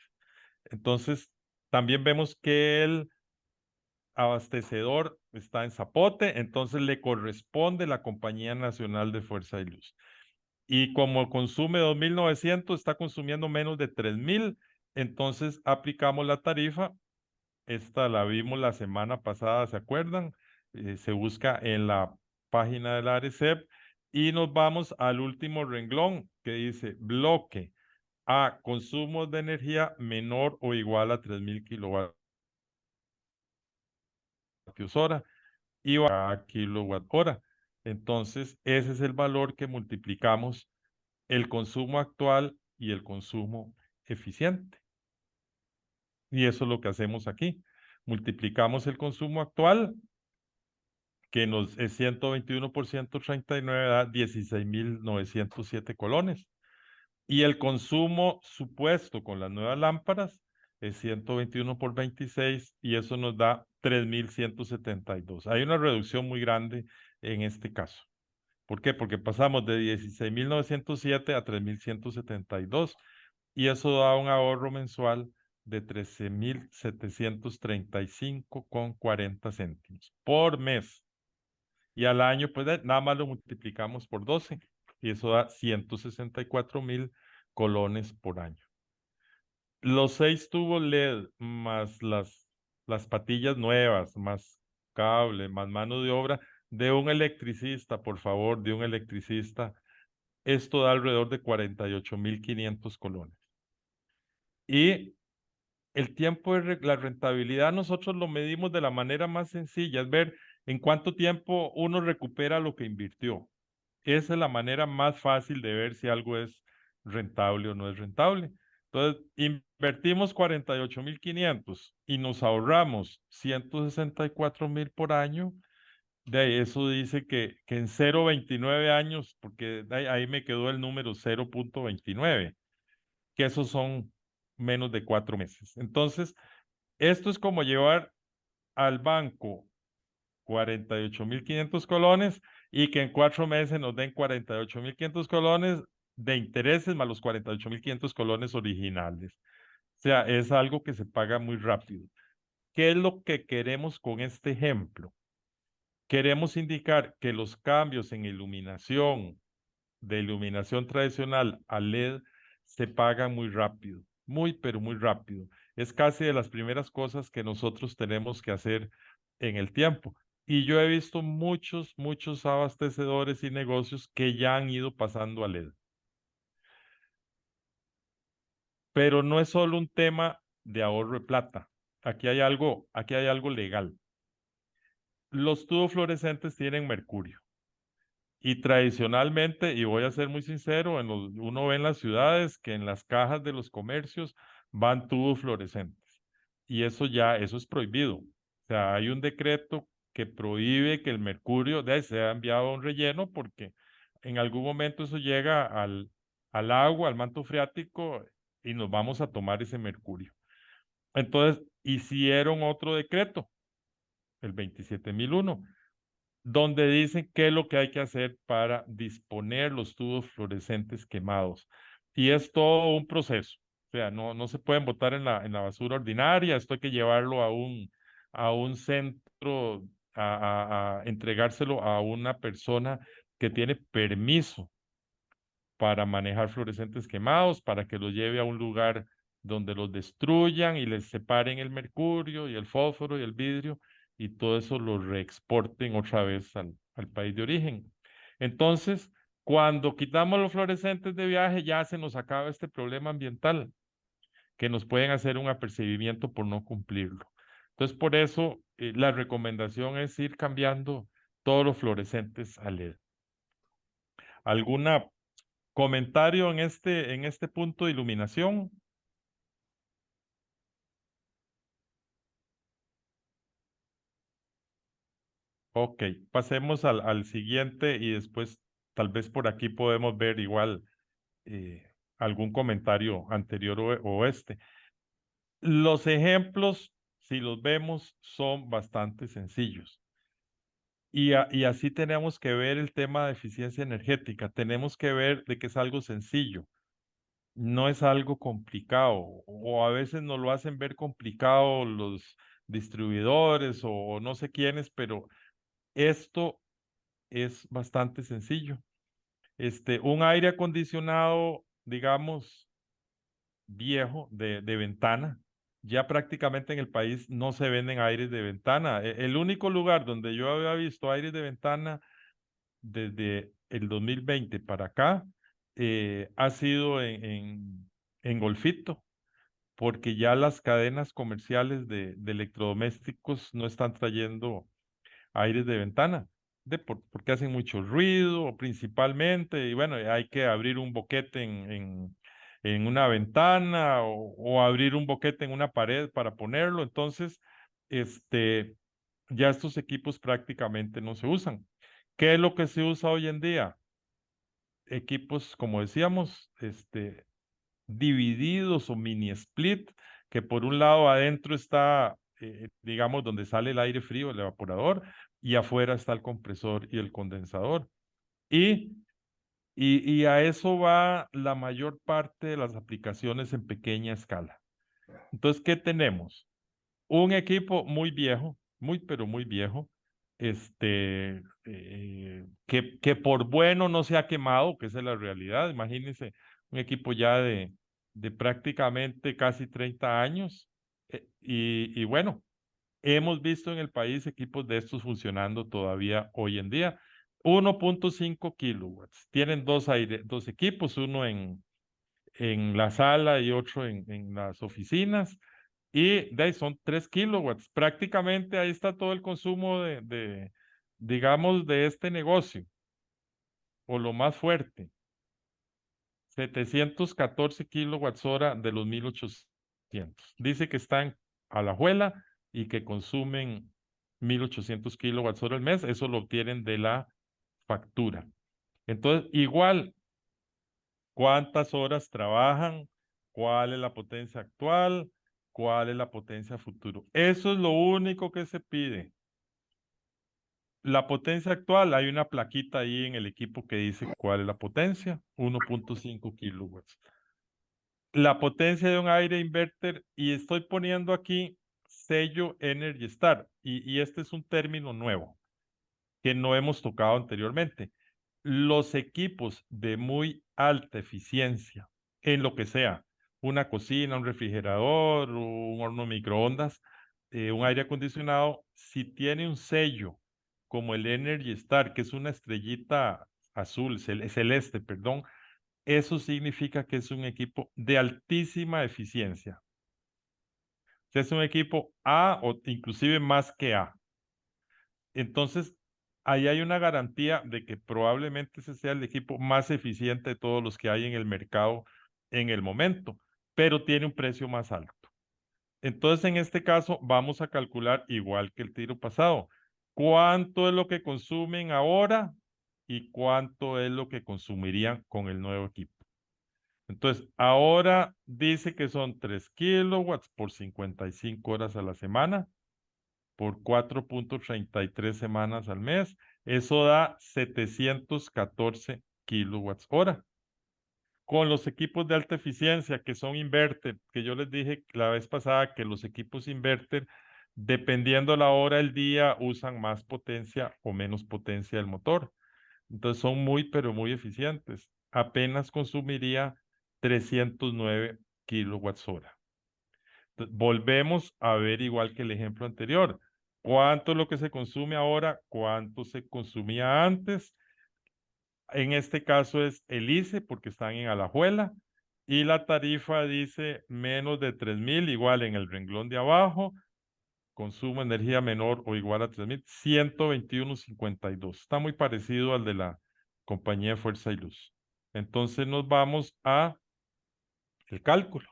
Entonces, también vemos que el abastecedor está en Zapote, entonces le corresponde la Compañía Nacional de Fuerza y Luz. Y como consume 2.900, está consumiendo menos de 3.000, entonces aplicamos la tarifa. Esta la vimos la semana pasada, ¿se acuerdan? Se busca en la página de la ARECEP y nos vamos al último renglón que dice bloque a consumo de energía menor o igual a 3.000 kilovatios hora y a kilowatt hora. Entonces, ese es el valor que multiplicamos el consumo actual y el consumo eficiente. Y eso es lo que hacemos aquí. Multiplicamos el consumo actual, que nos es 121 por 139, da 16.907 colones. Y el consumo supuesto con las nuevas lámparas es 121 por 26 y eso nos da 3.172. Hay una reducción muy grande en este caso. ¿Por qué? Porque pasamos de 16.907 a 3.172 y eso da un ahorro mensual de 13.735,40 céntimos por mes. Y al año, pues nada más lo multiplicamos por 12 y eso da 164.000 colones por año. Los 6 tubos LED más las patillas nuevas, más cable, más mano de obra de un electricista, por favor, de un electricista, esto da alrededor de 48.500 colones. Y el tiempo de la rentabilidad nosotros lo medimos de la manera más sencilla, es ver en cuánto tiempo uno recupera lo que invirtió. Esa es la manera más fácil de ver si algo es rentable o no es rentable. Entonces, invertimos 48.500 y nos ahorramos 164.000 por año. De ahí, eso dice que en 0.29 años, porque ahí me quedó el número 0.29, que esos son menos de 4 meses. Entonces, esto es como llevar al banco 48.500 colones y que en 4 meses nos den 48.500 colones de intereses más los 48.500 colones originales. O sea, es algo que se paga muy rápido. ¿Qué es lo que queremos con este ejemplo? Queremos indicar que los cambios en iluminación, de iluminación tradicional a LED, se pagan muy rápido, muy, pero muy rápido. Es casi de las primeras cosas que nosotros tenemos que hacer en el tiempo. Y yo he visto muchos abastecedores y negocios que ya han ido pasando a LED. Pero no es solo un tema de ahorro de plata. Aquí hay algo legal. Los tubos fluorescentes tienen mercurio. Y tradicionalmente, y voy a ser muy sincero, uno ve en las ciudades que en las cajas de los comercios van tubos fluorescentes. Y eso es prohibido. O sea, hay un decreto que prohíbe que el mercurio sea enviado a un relleno porque en algún momento eso llega al agua, al manto freático y nos vamos a tomar ese mercurio. Entonces, hicieron otro decreto, el 27.001 donde dicen qué es lo que hay que hacer para disponer los tubos fluorescentes quemados. Y es todo un proceso. O sea, no se pueden botar en la basura ordinaria, esto hay que llevarlo a un centro, a entregárselo a una persona que tiene permiso para manejar fluorescentes quemados, para que los lleve a un lugar donde los destruyan y les separen el mercurio y el fósforo y el vidrio y todo eso lo reexporten otra vez al país de origen. Entonces, cuando quitamos los fluorescentes de viaje, ya se nos acaba este problema ambiental. que nos pueden hacer un apercibimiento por no cumplirlo. Entonces, por eso la recomendación es ir cambiando todos los fluorescentes a LED. ¿Algún comentario en este punto de iluminación? Ok, pasemos al siguiente y después tal vez por aquí podemos ver igual algún comentario anterior o este. Los ejemplos, si los vemos, son bastante sencillos. Y así tenemos que ver el tema de eficiencia energética. Tenemos que ver de que es algo sencillo, no es algo complicado. O a veces nos lo hacen ver complicado los distribuidores o no sé quiénes, pero esto es bastante sencillo. Un aire acondicionado, digamos, viejo de ventana. Ya prácticamente en el país no se venden aires de ventana. El único lugar donde yo había visto aires de ventana desde el 2020 para acá ha sido en Golfito, porque ya las cadenas comerciales de electrodomésticos no están trayendo aires de ventana, porque hacen mucho ruido principalmente, y bueno, hay que abrir un boquete en una ventana o abrir un boquete en una pared para ponerlo. Entonces, ya estos equipos prácticamente no se usan. ¿Qué es lo que se usa hoy en día? Equipos, como decíamos, divididos o mini split, que por un lado adentro está, digamos, donde sale el aire frío, el evaporador, y afuera está el compresor y el condensador. Y, y a eso va la mayor parte de las aplicaciones en pequeña escala. Entonces, ¿qué tenemos? Un equipo muy viejo, muy, pero muy viejo, que por bueno no se ha quemado, que esa es la realidad. Imagínense un equipo ya de prácticamente casi 30 años. Y bueno, hemos visto en el país equipos de estos funcionando todavía hoy en día. 1.5 kilowatts. Tienen dos equipos, uno en la sala y otro en las oficinas. Y de ahí son 3 kilowatts. Prácticamente ahí está todo el consumo digamos, de este negocio, o lo más fuerte. 714 kilowatts hora de los 1800. Dice que están a la juela y que consumen 1800 kilowatts hora al mes. Eso lo obtienen de la factura. Entonces, igual, ¿cuántas horas trabajan? ¿Cuál es la potencia actual? ¿Cuál es la potencia futuro? Eso es lo único que se pide. La potencia actual, hay una plaquita ahí en el equipo que dice cuál es la potencia, 1.5 kilowatts. La potencia de un aire inverter, y estoy poniendo aquí sello Energy Star, y este es un término nuevo que no hemos tocado anteriormente. Los equipos de muy alta eficiencia, en lo que sea, una cocina, un refrigerador, un horno microondas, un aire acondicionado, si tiene un sello como el Energy Star, que es una estrellita azul, celeste, perdón, eso significa que es un equipo de altísima eficiencia. Es un equipo A o inclusive más que A. Entonces, ahí hay una garantía de que probablemente ese sea el equipo más eficiente de todos los que hay en el mercado en el momento, pero tiene un precio más alto. Entonces, en este caso, vamos a calcular igual que el tiro pasado. ¿Cuánto es lo que consumen ahora y cuánto es lo que consumirían con el nuevo equipo? Entonces, ahora dice que son 3 kilowatts por 55 horas a la semana, por 4.33 semanas al mes. Eso da 714 kilowatts hora. Con los equipos de alta eficiencia que son inverter, que yo les dije la vez pasada que los equipos inverter, dependiendo la hora del día, usan más potencia o menos potencia del motor. Entonces son muy, pero muy eficientes. Apenas consumiría 309 kilowatts hora. Entonces, volvemos a ver igual que el ejemplo anterior. ¿Cuánto es lo que se consume ahora? ¿Cuánto se consumía antes? En este caso es el ICE porque están en Alajuela Y la tarifa dice menos de 3.000, igual en el renglón de abajo, consumo de energía menor o igual a 3.000, 121.52. Está muy parecido al de la compañía de Fuerza y Luz. Entonces nos vamos a el cálculo.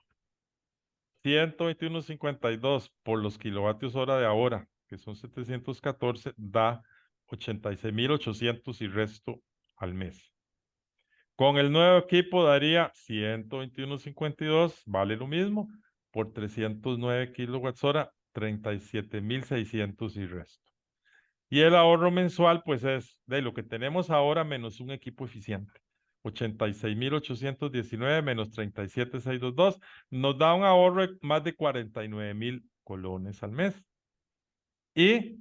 121.52 por los kilovatios hora de ahora, que son 714, da 86.800 y resto al mes. Con el nuevo equipo daría 121.52, vale lo mismo, por 309 kilowatts hora, 37.600 y resto. Y el ahorro mensual, pues es de lo que tenemos ahora menos un equipo eficiente. 86.819 menos 37.622 nos da un ahorro de más de 49.000 colones al mes. Y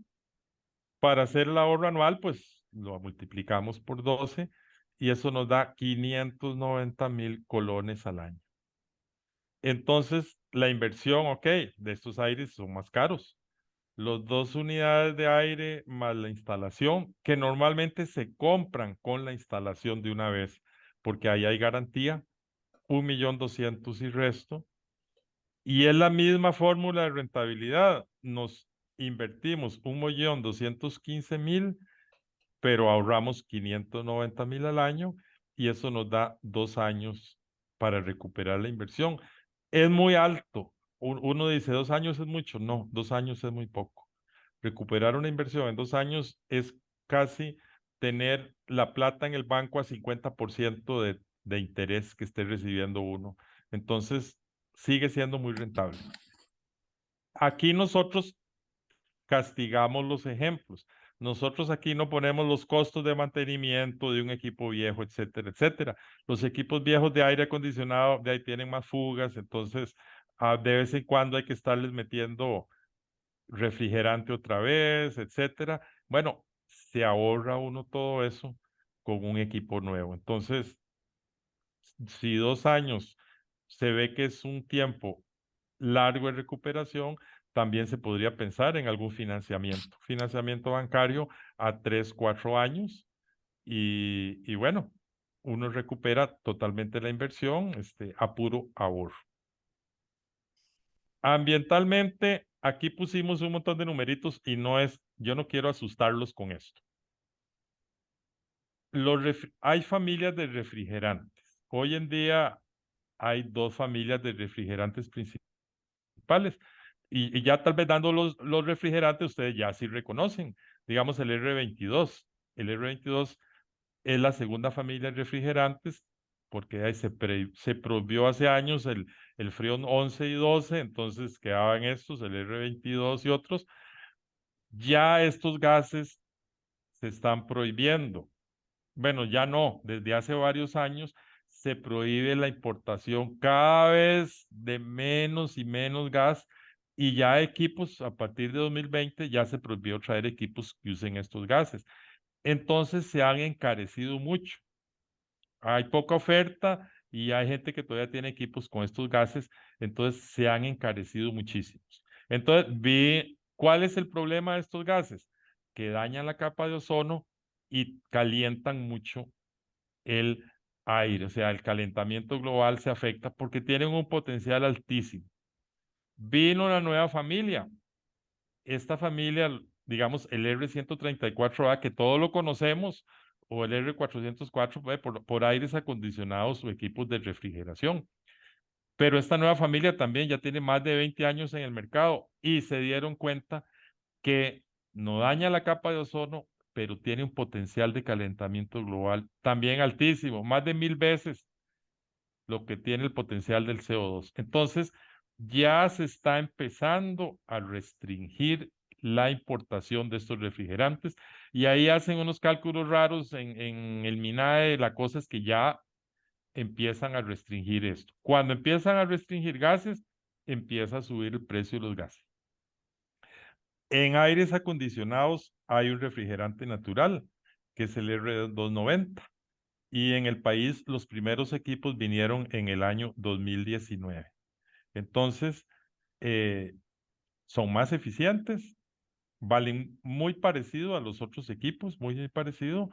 para hacer el ahorro anual, pues lo multiplicamos por 12 y eso nos da 590.000 colones al año. Entonces, la inversión, ok, de estos aires son más caros. Los 2 unidades de aire más la instalación, que normalmente se compran con la instalación de una vez, porque ahí hay garantía, 1.200.000 y resto. Y es la misma fórmula de rentabilidad. Nos invertimos 1.215.000, pero ahorramos 590.000 al año y eso nos da 2 años para recuperar la inversión. Es muy alto. Uno dice, 2 años es mucho. No, 2 años es muy poco. Recuperar una inversión en 2 años es casi tener la plata en el banco a 50% de interés que esté recibiendo uno. Entonces, sigue siendo muy rentable. Aquí nosotros castigamos los ejemplos. Nosotros aquí no ponemos los costos de mantenimiento de un equipo viejo, etcétera, etcétera. Los equipos viejos de aire acondicionado de ahí tienen más fugas, entonces de vez en cuando hay que estarles metiendo refrigerante otra vez, etcétera. Bueno, se ahorra uno todo eso con un equipo nuevo. Entonces, si 2 años se ve que es un tiempo largo de recuperación, también se podría pensar en algún financiamiento bancario a 3, 4 años y bueno, uno recupera totalmente la inversión a puro ahorro. Ambientalmente, aquí pusimos un montón de numeritos y yo no quiero asustarlos con esto. Hay familias de refrigerantes. Hoy en día hay 2 familias de refrigerantes principales. Y ya tal vez dando los refrigerantes, ustedes ya sí reconocen. Digamos el R22. El R22 es la segunda familia de refrigerantes porque ahí se prohibió hace años el Freon 11 y 12, entonces quedaban estos, el R22 y otros. Ya estos gases se están prohibiendo. Bueno, ya no, desde hace varios años se prohíbe la importación cada vez de menos y menos gas y ya equipos, a partir de 2020 ya se prohibió traer equipos que usen estos gases. Entonces se han encarecido mucho. Hay poca oferta y hay gente que todavía tiene equipos con estos gases, entonces se han encarecido muchísimos. Entonces, ¿cuál es el problema de estos gases? Que dañan la capa de ozono y calientan mucho el aire, o sea, el calentamiento global se afecta porque tienen un potencial altísimo. Vino una nueva familia. Esta familia, digamos, el R134A, que todos lo conocemos, o el R404, por aires acondicionados o equipos de refrigeración. Pero esta nueva familia también ya tiene más de 20 años en el mercado y se dieron cuenta que no daña la capa de ozono, pero tiene un potencial de calentamiento global también altísimo, más de 1000 veces lo que tiene el potencial del CO2. Entonces, ya se está empezando a restringir la importación de estos refrigerantes y ahí hacen unos cálculos raros en el MINAE. La cosa es que ya empiezan a restringir esto. Cuando empiezan a restringir gases, empieza a subir el precio de los gases. En aires acondicionados hay un refrigerante natural, que es el R290. Y en el país los primeros equipos vinieron en el año 2019. Entonces, eh, son más eficientes, valen muy parecido a los otros equipos, muy parecido,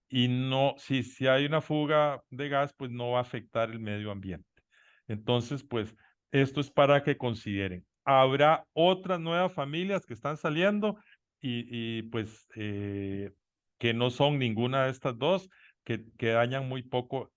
y no, si hay una fuga de gas, pues no va a afectar el medio ambiente. Entonces, pues, esto es para que consideren. Habrá otras nuevas familias que están saliendo y pues, que no son ninguna de estas dos, que dañan muy poco,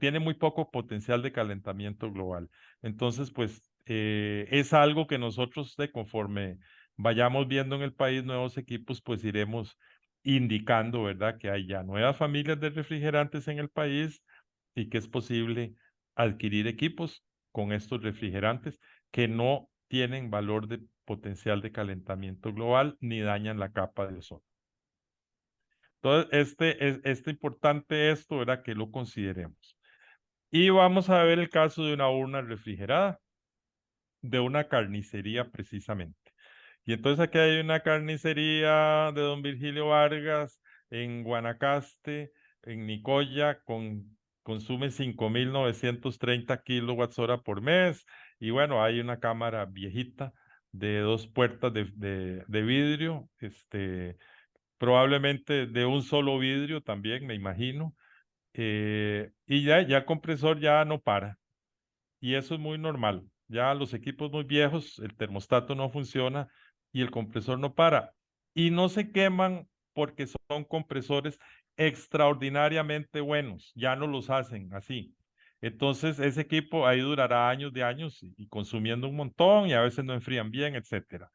tiene muy poco potencial de calentamiento global. Entonces, pues, es algo que nosotros, conforme vayamos viendo en el país nuevos equipos, pues iremos indicando, ¿verdad? Que hay ya nuevas familias de refrigerantes en el país y que es posible adquirir equipos con estos refrigerantes que no tienen valor de potencial de calentamiento global ni dañan la capa de ozono. Entonces, es importante esto, ¿verdad? Que lo consideremos. Y vamos a ver el caso de una urna refrigerada, de una carnicería precisamente. Y entonces aquí hay una carnicería de don Virgilio Vargas en Guanacaste, en Nicoya, consume 5.930 kWh por mes. Y bueno, hay una cámara viejita de 2 puertas de vidrio, probablemente de un solo vidrio también, me imagino. Y ya el compresor ya no para. Y eso es muy normal. Ya los equipos muy viejos, el termostato no funciona y el compresor no para. Y no se queman porque son compresores extraordinariamente buenos. Ya no los hacen así. Entonces, ese equipo ahí durará años de años y consumiendo un montón y a veces no enfrían bien, etcétera.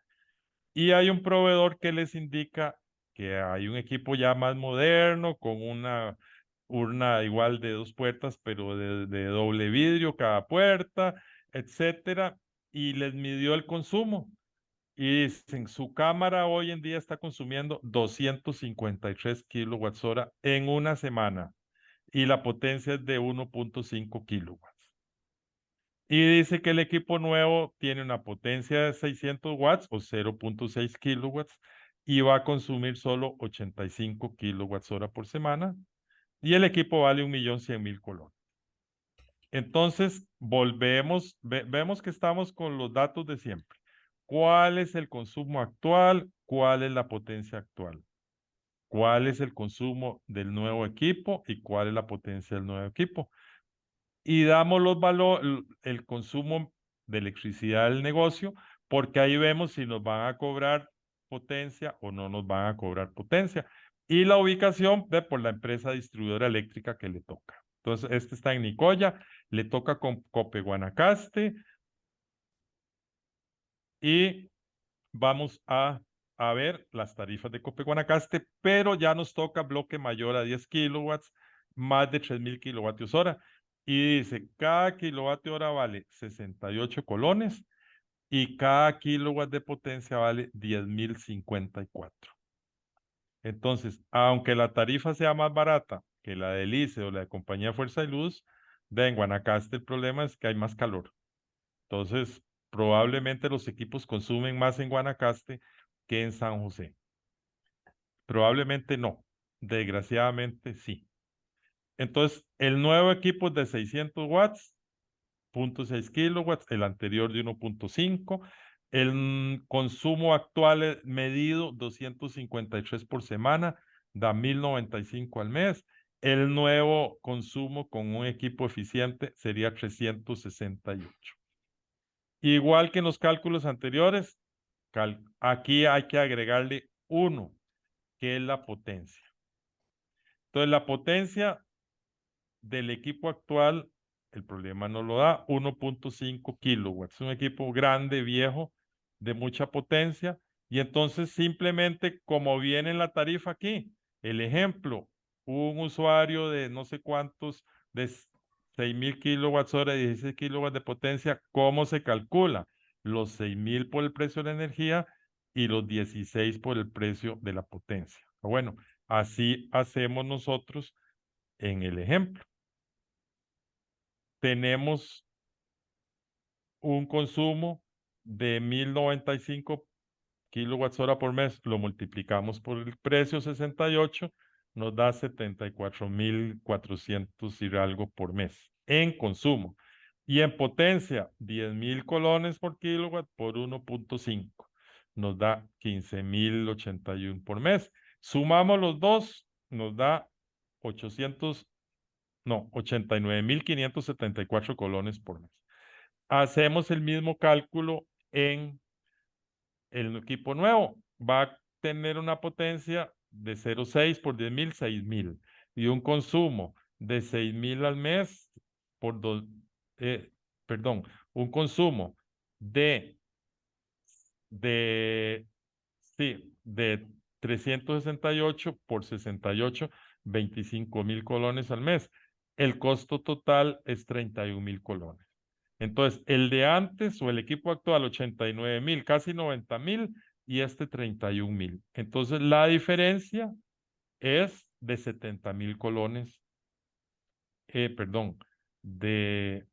Y hay un proveedor que les indica que hay un equipo ya más moderno, con una urna igual de 2 puertas, pero de doble vidrio cada puerta, etcétera, y les midió el consumo. Y dicen, su cámara hoy en día está consumiendo 253 kWh en una semana y la potencia es de 1.5 kilowatts. Y dice que el equipo nuevo tiene una potencia de 600 watts o 0.6 kilowatts y va a consumir solo 85 kWh por semana y el equipo vale 1.100.000 colones. Entonces, vemos que estamos con los datos de siempre. ¿Cuál es el consumo actual? ¿Cuál es la potencia actual? ¿Cuál es el consumo del nuevo equipo y cuál es la potencia del nuevo equipo? Y damos el consumo de electricidad del negocio, porque ahí vemos si nos van a cobrar potencia o no nos van a cobrar potencia. Y la ubicación por la empresa distribuidora eléctrica que le toca. Entonces, este está en Nicoya, le toca con Cope Guanacaste y vamos a ver las tarifas de Cope Guanacaste, pero ya nos toca bloque mayor a 10 kilowatts, más de 3.000 kilovatios hora. Y dice, cada kilovatio hora vale 68 colones y cada kilowatt de potencia vale 10.054. Entonces, aunque la tarifa sea más barata que la del ICE o la de Compañía Fuerza y Luz, en Guanacaste el problema es que hay más calor. Entonces, probablemente los equipos consumen más en Guanacaste que en San José. Probablemente no. Desgraciadamente sí. Entonces, el nuevo equipo es de 600 watts, 0.6 kilowatts, el anterior de 1.5. El consumo actual medido 253 por semana, da 1.095 al mes. El nuevo consumo con un equipo eficiente sería 368. Igual que en los cálculos anteriores, aquí hay que agregarle 1, que es la potencia. Entonces, la potencia del equipo actual, el problema no lo da, 1.5 kilowatts. Es un equipo grande, viejo, de mucha potencia. Y entonces, simplemente, como viene en la tarifa aquí, el ejemplo, un usuario de no sé cuántos, de 6.000 kilowatts hora, 16 kilowatts de potencia, ¿cómo se calcula? Los 6.000 por el precio de la energía y los 16 por el precio de la potencia. Bueno, así hacemos nosotros en el ejemplo. Tenemos un consumo de 1.095 kilowatts hora por mes, lo multiplicamos por el precio 68, nos da 74.400 y algo por mes en consumo. Y en potencia, 10.000 colones por kilowatt por 1.5, nos da 15.081 por mes. Sumamos los dos, nos da 800 No, 89.574 colones por mes. Hacemos el mismo cálculo en el equipo nuevo. Va a tener una potencia de 0,6 por 10.000, 6.000. Y un consumo de 6.000 al mes por perdón, un consumo de, de 368 por 68, 25.000 colones al mes. El costo total es 31.000 colones. Entonces, el de antes o el equipo actual, 89.000, casi 90.000, y este 31.000. Entonces, la diferencia es de 70.000 colones, perdón, de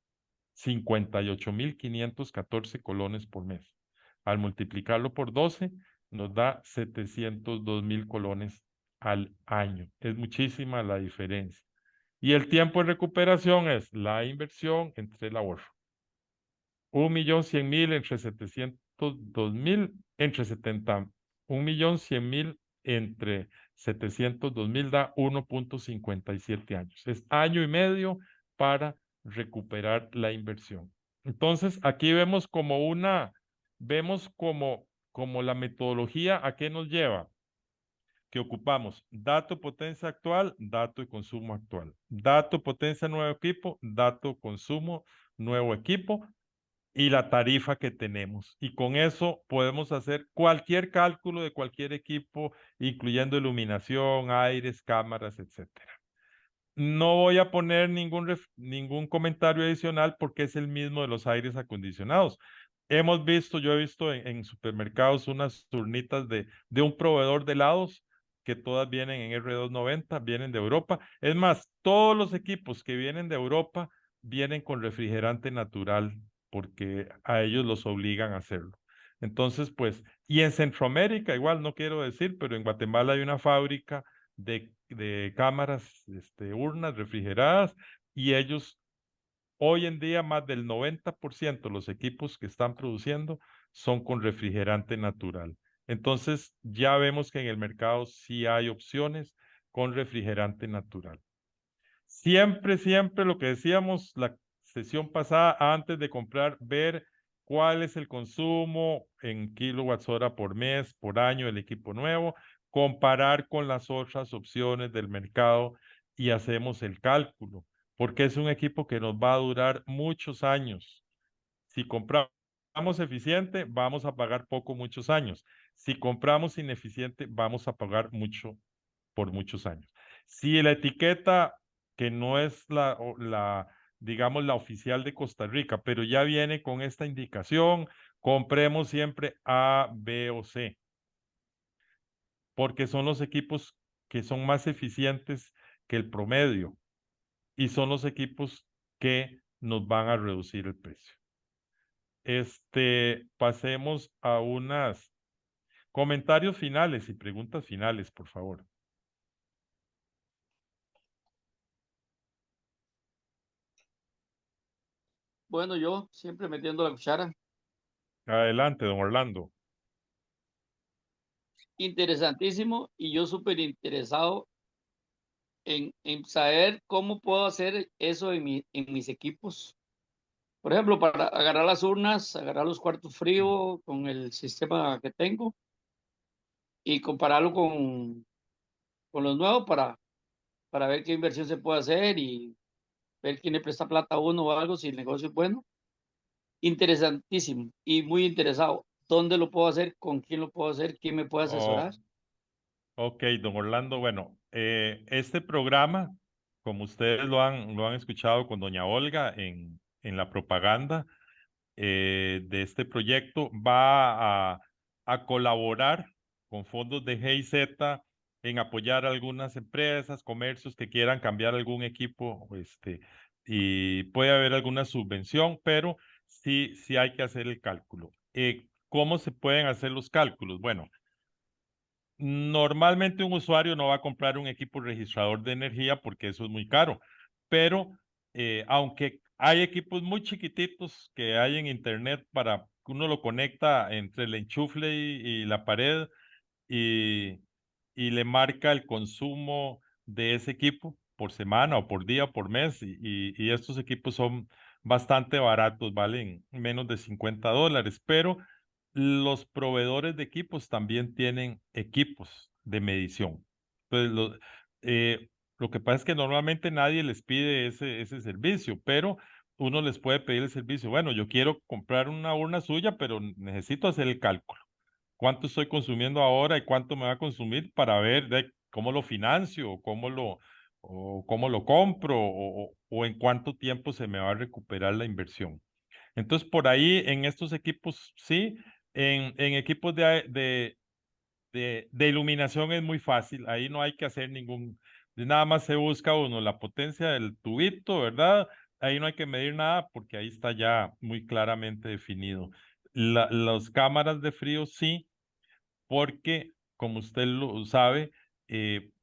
58.514 colones por mes. Al multiplicarlo por 12, nos da 702.000 colones al año. Es muchísima la diferencia. Y el tiempo de recuperación es la inversión entre el ahorro. 1.100.000 entre 702.000, entre 1.100.000 entre 702.000 da 1.57 años. Es año y medio para recuperar la inversión. Entonces, aquí vemos como la metodología a qué nos lleva, que ocupamos dato potencia actual, dato y consumo actual. Dato potencia nuevo equipo, dato consumo nuevo equipo y la tarifa que tenemos. Y con eso podemos hacer cualquier cálculo de cualquier equipo, incluyendo iluminación, aires, cámaras, etcétera. No voy a poner ningún comentario adicional porque es el mismo de los aires acondicionados. Yo he visto en supermercados unas urnitas de un proveedor de helados que todas vienen en R290, vienen de Europa. Es más, todos los equipos que vienen de Europa vienen con refrigerante natural porque a ellos los obligan a hacerlo. Entonces, pues, y en Centroamérica, igual no quiero decir, pero en Guatemala hay una fábrica de cámaras, urnas refrigeradas, y ellos hoy en día más del 90% de los equipos que están produciendo son con refrigerante natural. Entonces ya vemos que en el mercado sí hay opciones con refrigerante natural. Siempre, siempre lo que decíamos la sesión pasada, antes de comprar, ver cuál es el consumo en kilowatts hora por mes, por año del equipo nuevo, comparar con las otras opciones del mercado y hacemos el cálculo, porque es un equipo que nos va a durar muchos años. Si compramos eficiente, vamos a pagar poco muchos años. Si compramos ineficiente, vamos a pagar mucho por muchos años. Si la etiqueta, que no es digamos, la oficial de Costa Rica, pero ya viene con esta indicación, compremos siempre A, B o C, porque son los equipos que son más eficientes que el promedio y son los equipos que nos van a reducir el precio. Pasemos a unos comentarios finales y preguntas finales, por favor. Bueno, yo siempre metiendo la cuchara. Adelante, don Orlando. Interesantísimo y yo súper interesado en saber cómo puedo hacer eso en mis equipos. Por ejemplo, para agarrar las urnas, agarrar los cuartos fríos con el sistema que tengo y compararlo con los nuevos para ver qué inversión se puede hacer y ver quién le presta plata a uno o algo si el negocio es bueno. Interesantísimo y muy interesado. ¿Dónde lo puedo hacer? ¿Con quién lo puedo hacer? ¿Quién me puede asesorar? Ok, don Orlando, bueno, este programa, como ustedes lo han escuchado con doña Olga en la propaganda de este proyecto, va a colaborar con fondos de GIZ en apoyar a algunas empresas, comercios que quieran cambiar algún equipo, y puede haber alguna subvención, pero sí hay que hacer el cálculo. ¿Cómo se pueden hacer los cálculos? Bueno, normalmente un usuario no va a comprar un equipo registrador de energía porque eso es muy caro, pero aunque hay equipos muy chiquititos que hay en internet para que uno lo conecta entre el enchufle y la pared y, y le marca el consumo de ese equipo, por semana o por día o por mes y estos equipos son bastante baratos, valen menos de $50, pero los proveedores de equipos también tienen equipos de medición. Entonces, lo que pasa es que normalmente nadie les pide ese servicio, pero uno les puede pedir el servicio. Bueno, yo quiero comprar una urna suya, pero necesito hacer el cálculo. ¿Cuánto estoy consumiendo ahora y cuánto me va a consumir para ver cómo lo financio o cómo lo compro o en cuánto tiempo se me va a recuperar la inversión? Entonces, por ahí en estos equipos, sí, en equipos de iluminación es muy fácil, ahí no hay que hacer nada más se busca uno la potencia del tubito, ¿verdad? Ahí no hay que medir nada porque ahí está ya muy claramente definido. Las cámaras de frío sí, porque como usted lo sabe,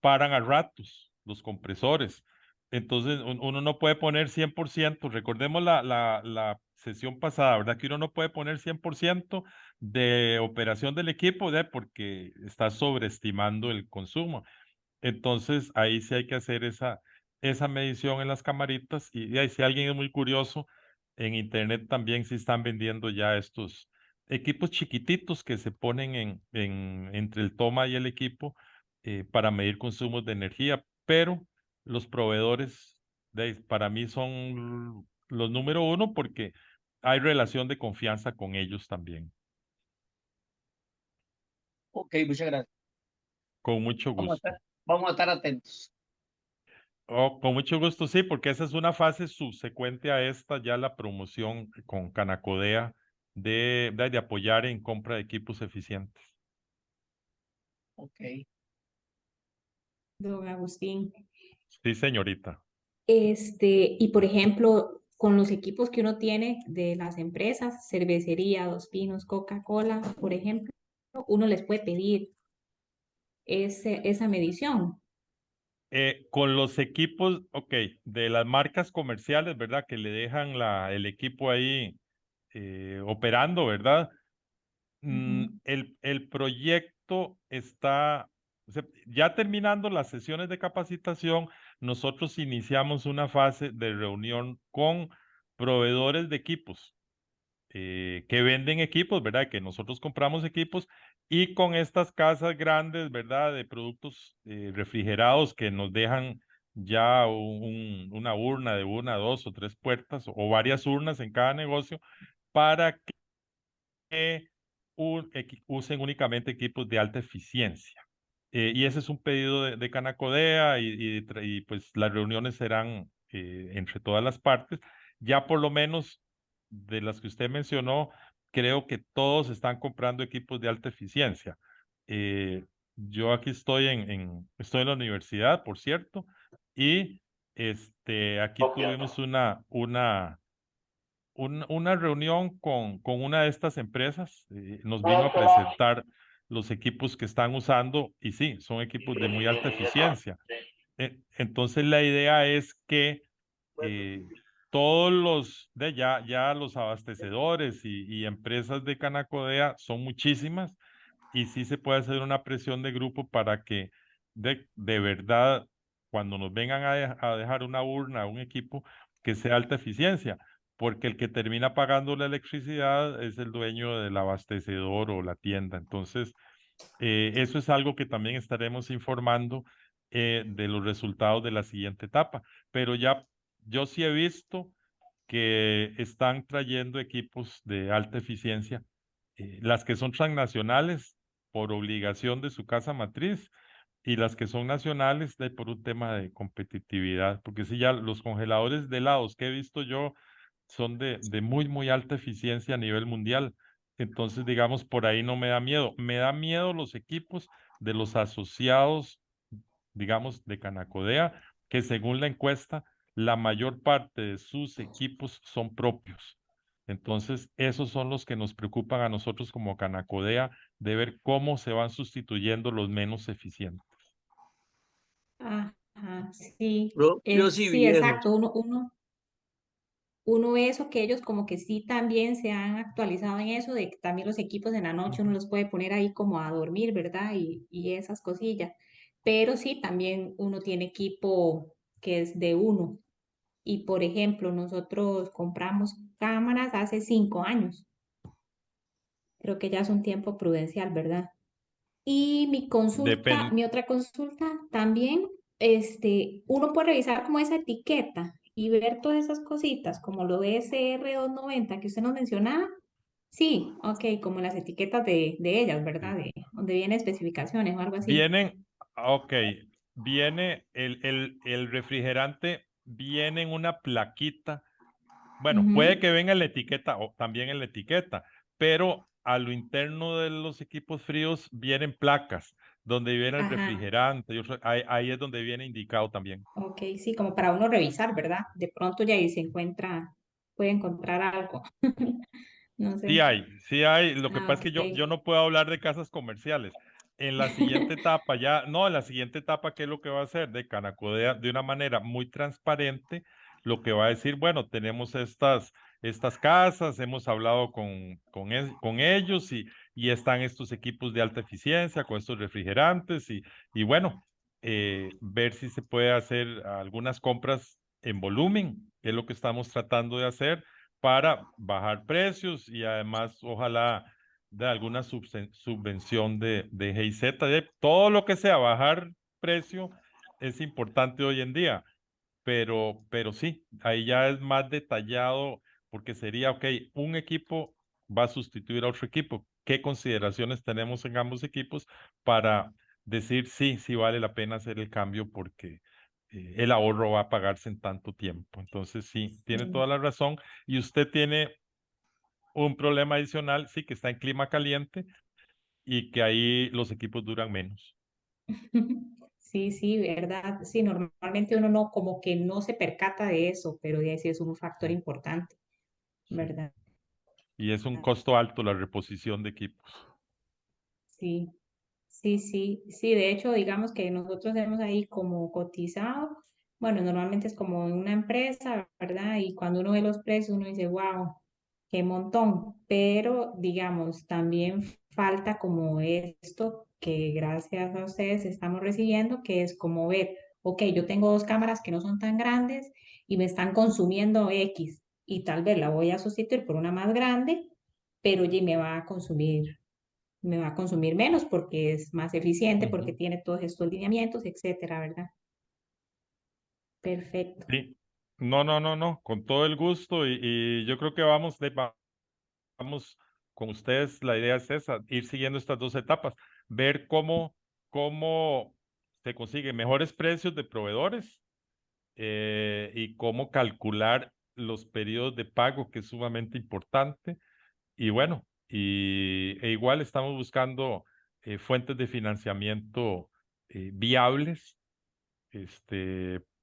paran a ratos los compresores. Entonces, uno no puede poner 100%. Recordemos la sesión pasada, ¿verdad? Que uno no puede poner 100% de operación del equipo, ¿verdad? Porque está sobreestimando el consumo. Entonces, ahí sí hay que hacer esa medición en las camaritas y ahí si alguien es muy curioso, en internet también sí están vendiendo ya estos equipos chiquititos que se ponen entre el toma y el equipo para medir consumos de energía, pero los proveedores para mí son los número uno porque hay relación de confianza con ellos también. Ok, muchas gracias. Con mucho Vamos a gusto. vamos a estar atentos. Oh, con mucho gusto, sí, porque esa es una fase subsecuente a esta, ya la promoción con Canacodea de apoyar en compra de equipos eficientes. Ok. Don Agustín. Sí, señorita. Y por ejemplo, con los equipos que uno tiene de las empresas, cervecería, Dos Pinos, Coca-Cola, por ejemplo, uno les puede pedir esa medición. Con los equipos, ok, de las marcas comerciales, ¿verdad? Que le dejan el equipo ahí operando, ¿verdad? Ujú. El proyecto está, o sea, ya terminando las sesiones de capacitación, nosotros iniciamos una fase de reunión con proveedores de equipos que venden equipos, ¿verdad? Que nosotros compramos equipos y con estas casas grandes, ¿verdad? De productos refrigerados que nos dejan ya una urna de una, dos o tres puertas o varias urnas en cada negocio para que usen únicamente equipos de alta eficiencia. Y ese es un pedido de Canacodea y pues las reuniones serán entre todas las partes. Ya por lo menos de las que usted mencionó, creo que todos están comprando equipos de alta eficiencia. Eh, yo aquí estoy en la universidad, por cierto, y aquí tuvimos una reunión con una de estas empresas, nos vino a presentar los equipos que están usando y sí, son equipos de muy alta eficiencia. Entonces la idea es que eh, todos ya los abastecedores y empresas de Canacodea son muchísimas y sí se puede hacer una presión de grupo para que de verdad cuando nos vengan a dejar una urna, un equipo que sea alta eficiencia, porque el que termina pagando la electricidad es el dueño del abastecedor o la tienda. Entonces, eso es algo que también estaremos informando de los resultados de la siguiente etapa. Pero ya yo sí he visto que están trayendo equipos de alta eficiencia, las que son transnacionales por obligación de su casa matriz y las que son nacionales por un tema de competitividad, porque si ya los congeladores de helados que he visto yo son de muy, muy alta eficiencia a nivel mundial. Entonces, digamos, por ahí no me da miedo. Me da miedo los equipos de los asociados, digamos, de Canacodea, que según la encuesta, la mayor parte de sus equipos son propios. Entonces, esos son los que nos preocupan a nosotros como Canacodea, de ver cómo se van sustituyendo los menos eficientes. Ajá, sí, Propios y sí, viejos. exacto. Uno ve eso que ellos como que sí también se han actualizado en eso, de que también los equipos en la noche uno los puede poner ahí como a dormir, ¿verdad? Y esas cosillas. Pero sí, también uno tiene equipo que es de uno. Y por ejemplo, nosotros compramos cámaras hace 5 años. Creo que ya es un tiempo prudencial, ¿verdad? Y mi consulta, Depende. mi otra consulta también, uno puede revisar como esa etiqueta y ver todas esas cositas, como lo de SR290 que usted nos mencionaba. Sí, ok, como las etiquetas de ellas, ¿verdad? De donde vienen especificaciones o algo así. Vienen, ok, viene el refrigerante, viene en una plaquita. Bueno, puede Ujú. que venga en la etiqueta o también en la etiqueta, pero a lo interno de los equipos fríos vienen placas donde viene el Ajá, refrigerante. Ahí es donde viene indicado también. ok, sí, como para uno revisar, ¿verdad? De pronto ya ahí se encuentra, puede encontrar algo. No Sí sé. hay, sí hay. Lo que Ah, pasa es que ok. yo no puedo hablar de casas comerciales. En la siguiente etapa, ya, no, en la siguiente etapa, ¿qué es lo que va a hacer? De Canacodea, de una manera muy transparente, lo que va a decir, bueno, tenemos estas casas, hemos hablado con ellos y están estos equipos de alta eficiencia, con estos refrigerantes y bueno, ver si se puede hacer algunas compras en volumen, que es lo que estamos tratando de hacer para bajar precios y además ojalá de alguna subvención de GIZ, de todo lo que sea bajar precio es importante hoy en día, pero sí, ahí ya es más detallado porque sería, ok, un equipo va a sustituir a otro equipo. ¿Qué consideraciones tenemos en ambos equipos para decir sí, sí vale la pena hacer el cambio porque el ahorro va a pagarse en tanto tiempo? Entonces, sí, tiene Sí. toda la razón. Y usted tiene un problema adicional, sí, que está en clima caliente y que ahí los equipos duran menos. Sí, sí, verdad. Sí, normalmente uno no, como que no se percata de eso, pero de ahí sí es un factor Sí, importante, sí. ¿verdad? Y es un costo alto la reposición de equipos. Sí, sí, sí, sí. De hecho, digamos que nosotros hemos ahí como cotizado. Bueno, normalmente es como en una empresa, ¿verdad? Y cuando uno ve los precios, uno dice, wow, qué montón. Pero, digamos, también falta como esto que gracias a ustedes estamos recibiendo, que es como ver, ok, yo tengo dos cámaras que no son tan grandes y me están consumiendo X y tal vez la voy a sustituir por una más grande, pero oye, me va a consumir menos porque es más eficiente, porque Ujú. tiene todos estos lineamientos, etcétera, ¿verdad? Perfecto. Sí. No, no, no, no, con todo el gusto y yo creo que vamos con ustedes, la idea es esa, ir siguiendo estas dos etapas, ver cómo se consiguen mejores precios de proveedores y cómo calcular los periodos de pago, que es sumamente importante. Y bueno, e igual estamos buscando fuentes de financiamiento viables,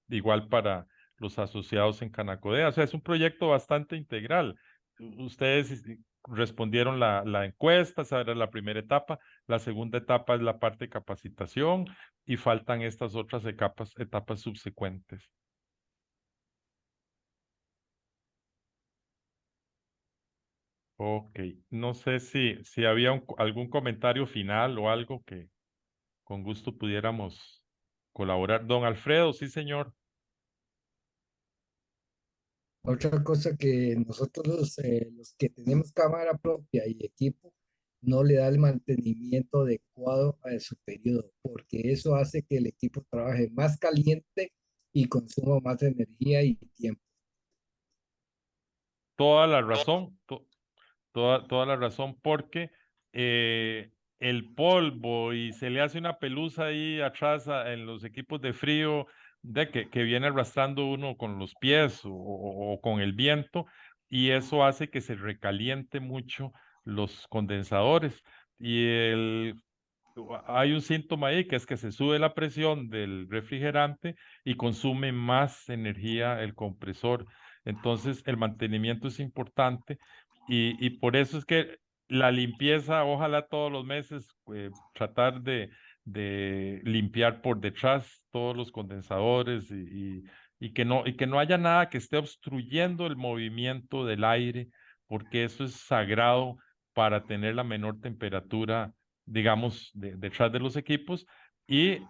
igual para los asociados en Canacodea. O sea, es un proyecto bastante integral. Ustedes respondieron la encuesta, esa era la primera etapa. La segunda etapa es la parte de capacitación y faltan estas otras etapas subsecuentes. Ok, no sé si había algún comentario final o algo que con gusto pudiéramos colaborar. Don Alfredo, sí, señor. Otra cosa que nosotros los que tenemos cámara propia y equipo no le da el mantenimiento adecuado a su periodo, porque eso hace que el equipo trabaje más caliente y consuma más energía y tiempo. Toda la razón, toda la razón, porque el polvo y se le hace una pelusa ahí atrás en los equipos de frío que viene arrastrando uno con los pies o con el viento, y eso hace que se recaliente mucho los condensadores. Y hay un síntoma ahí que es que se sube la presión del refrigerante y consume más energía el compresor. Entonces, el mantenimiento es importante y por eso es que la limpieza, ojalá todos los meses, tratar de limpiar por detrás todos los condensadores y que no haya nada que esté obstruyendo el movimiento del aire, porque eso es sagrado para tener la menor temperatura, digamos, detrás de los equipos y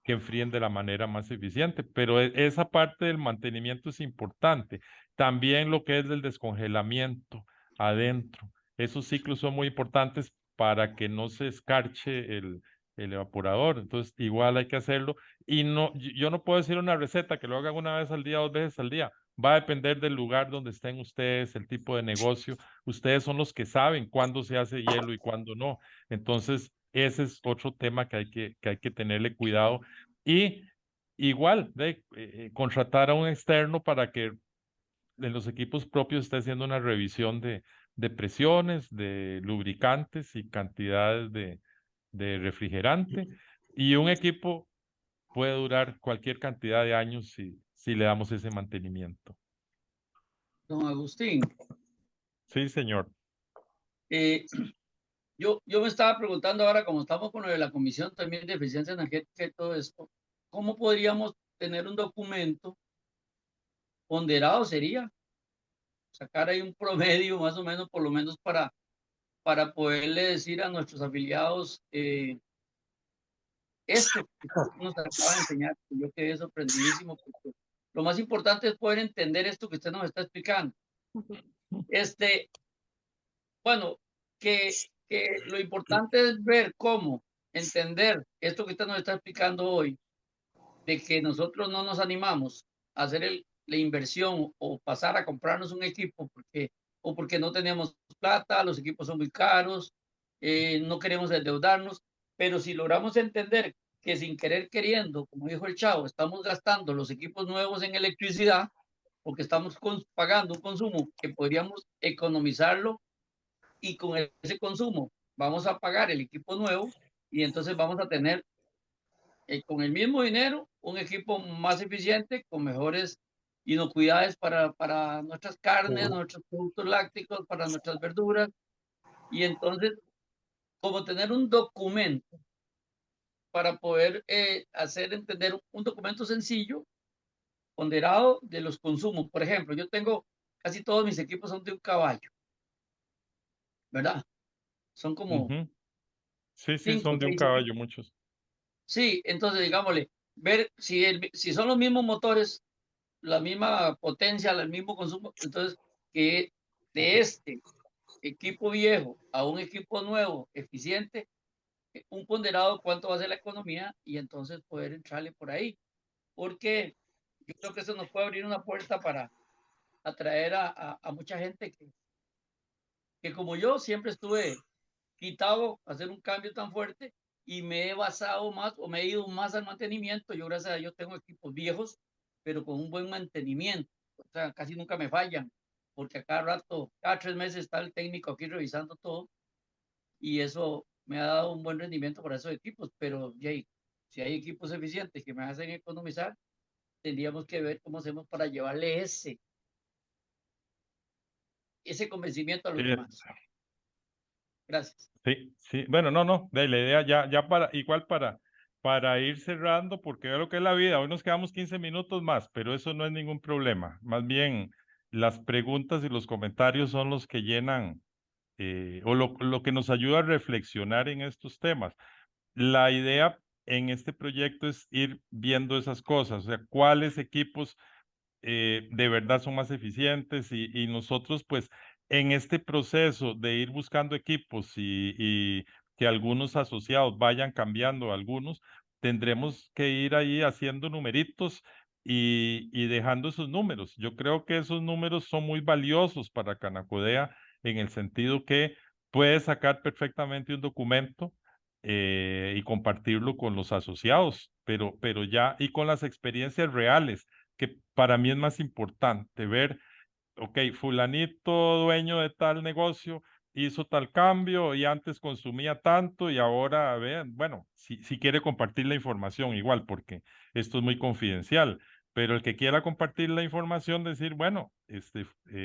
que enfríen de la manera más eficiente. Pero esa parte del mantenimiento es importante. También lo que es del descongelamiento adentro. Esos ciclos son muy importantes para que no se escarche el evaporador. Entonces, igual hay que hacerlo. Y no, yo no puedo decir una receta que lo hagan una vez al día, 2 veces al día. Va a depender del lugar donde estén ustedes, el tipo de negocio. Ustedes son los que saben cuándo se hace hielo y cuándo no. Entonces, ese es otro tema que hay que tenerle cuidado. Y igual, contratar a un externo para que en los equipos propios esté haciendo una revisión de presiones, de lubricantes y cantidades de refrigerante. Y un equipo puede durar cualquier cantidad de años si le damos ese mantenimiento. Don Agustín, Sí, señor. eh, yo me estaba preguntando ahora, como estamos con lo de la Comisión también de Eficiencia Energética y todo esto, ¿cómo podríamos tener un documento ponderado? Sería sacar ahí un promedio más o menos, por lo menos para poderle decir a nuestros afiliados esto que usted nos acaba de enseñar. Yo quedé sorprendidísimo porque lo más importante es poder entender esto que usted nos está explicando. Bueno, que lo importante es ver cómo entender esto que usted nos está explicando hoy, de que nosotros no nos animamos a hacer la inversión o pasar a comprarnos un equipo porque no tenemos plata, los equipos son muy caros, no queremos endeudarnos, pero si logramos entender que sin querer queriendo, como dijo el chavo, estamos gastando los equipos nuevos en electricidad porque estamos pagando un consumo que podríamos economizarlo y con ese consumo vamos a pagar el equipo nuevo y entonces vamos a tener con el mismo dinero un equipo más eficiente, con mejores inocuidades para nuestras carnes, nuestros productos lácticos, para nuestras verduras. Y entonces, como tener un documento para poder hacer entender un documento sencillo, ponderado de los consumos. Por ejemplo, yo tengo casi todos mis equipos son de un caballo, ¿verdad? Son como Ujú. Sí, sí, 5 o son de un 6 caballo equipos. muchos. Sí, entonces digámosle, ver si son los mismos motores, la misma potencia, el mismo consumo, entonces que de este equipo viejo a un equipo nuevo, eficiente, un ponderado cuánto va a ser la economía y entonces poder entrarle por ahí. Porque yo creo que eso nos puede abrir una puerta para atraer a mucha gente que como yo siempre estuve quitado a hacer un cambio tan fuerte y me he basado más o me he ido más al mantenimiento. Yo, gracias a Dios, tengo equipos viejos, pero con un buen mantenimiento. O sea, casi nunca me fallan, porque a cada rato, cada 3 meses está el técnico aquí revisando todo y eso me ha dado un buen rendimiento para esos equipos. Pero, Jay, si hay equipos eficientes que me hacen economizar, tendríamos que ver cómo hacemos para llevarle ese convencimiento a los Eh, demás. Gracias. Sí, sí, bueno, no, de la idea ya igual para ir cerrando, porque veo lo que es la vida, hoy nos quedamos 15 minutos más, pero eso no es ningún problema, más bien las preguntas y los comentarios son los que llenan, o lo que nos ayuda a reflexionar en estos temas. La idea en este proyecto es ir viendo esas cosas, o sea, cuáles equipos de verdad son más eficientes y nosotros pues en este proceso de ir buscando equipos y que algunos asociados vayan cambiando algunos, tendremos que ir ahí haciendo numeritos y dejando esos números. Yo creo que esos números son muy valiosos para Canacodea en el sentido que puede sacar perfectamente un documento y compartirlo con los asociados, pero ya y con las experiencias reales que para mí es más importante ver, ok, fulanito dueño de tal negocio hizo tal cambio y antes consumía tanto y ahora, vean, bueno, si quiere compartir la información igual, porque esto es muy confidencial, pero el que quiera compartir la información, decir, bueno,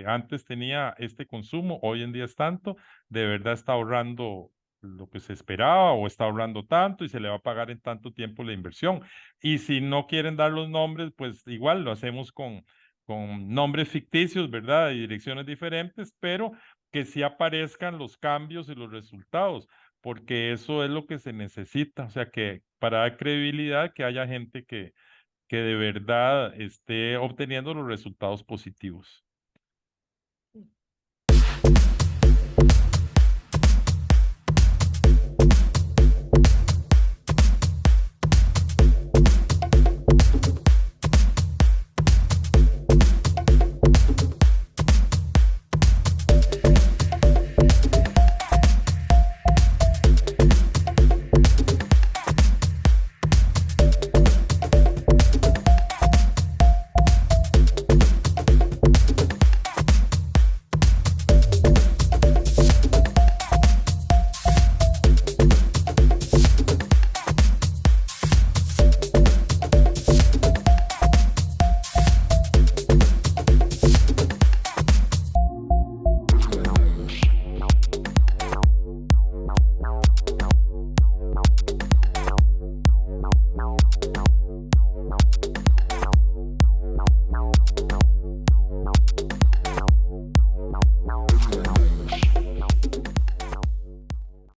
antes tenía este consumo, hoy en día es tanto, de verdad está ahorrando lo que se esperaba o está ahorrando tanto y se le va a pagar en tanto tiempo la inversión. Y si no quieren dar los nombres, pues igual lo hacemos con nombres ficticios, ¿verdad? Y direcciones diferentes, pero que sí aparezcan los cambios y los resultados, porque eso es lo que se necesita, o sea, que para dar credibilidad, que haya gente que de verdad esté obteniendo los resultados positivos.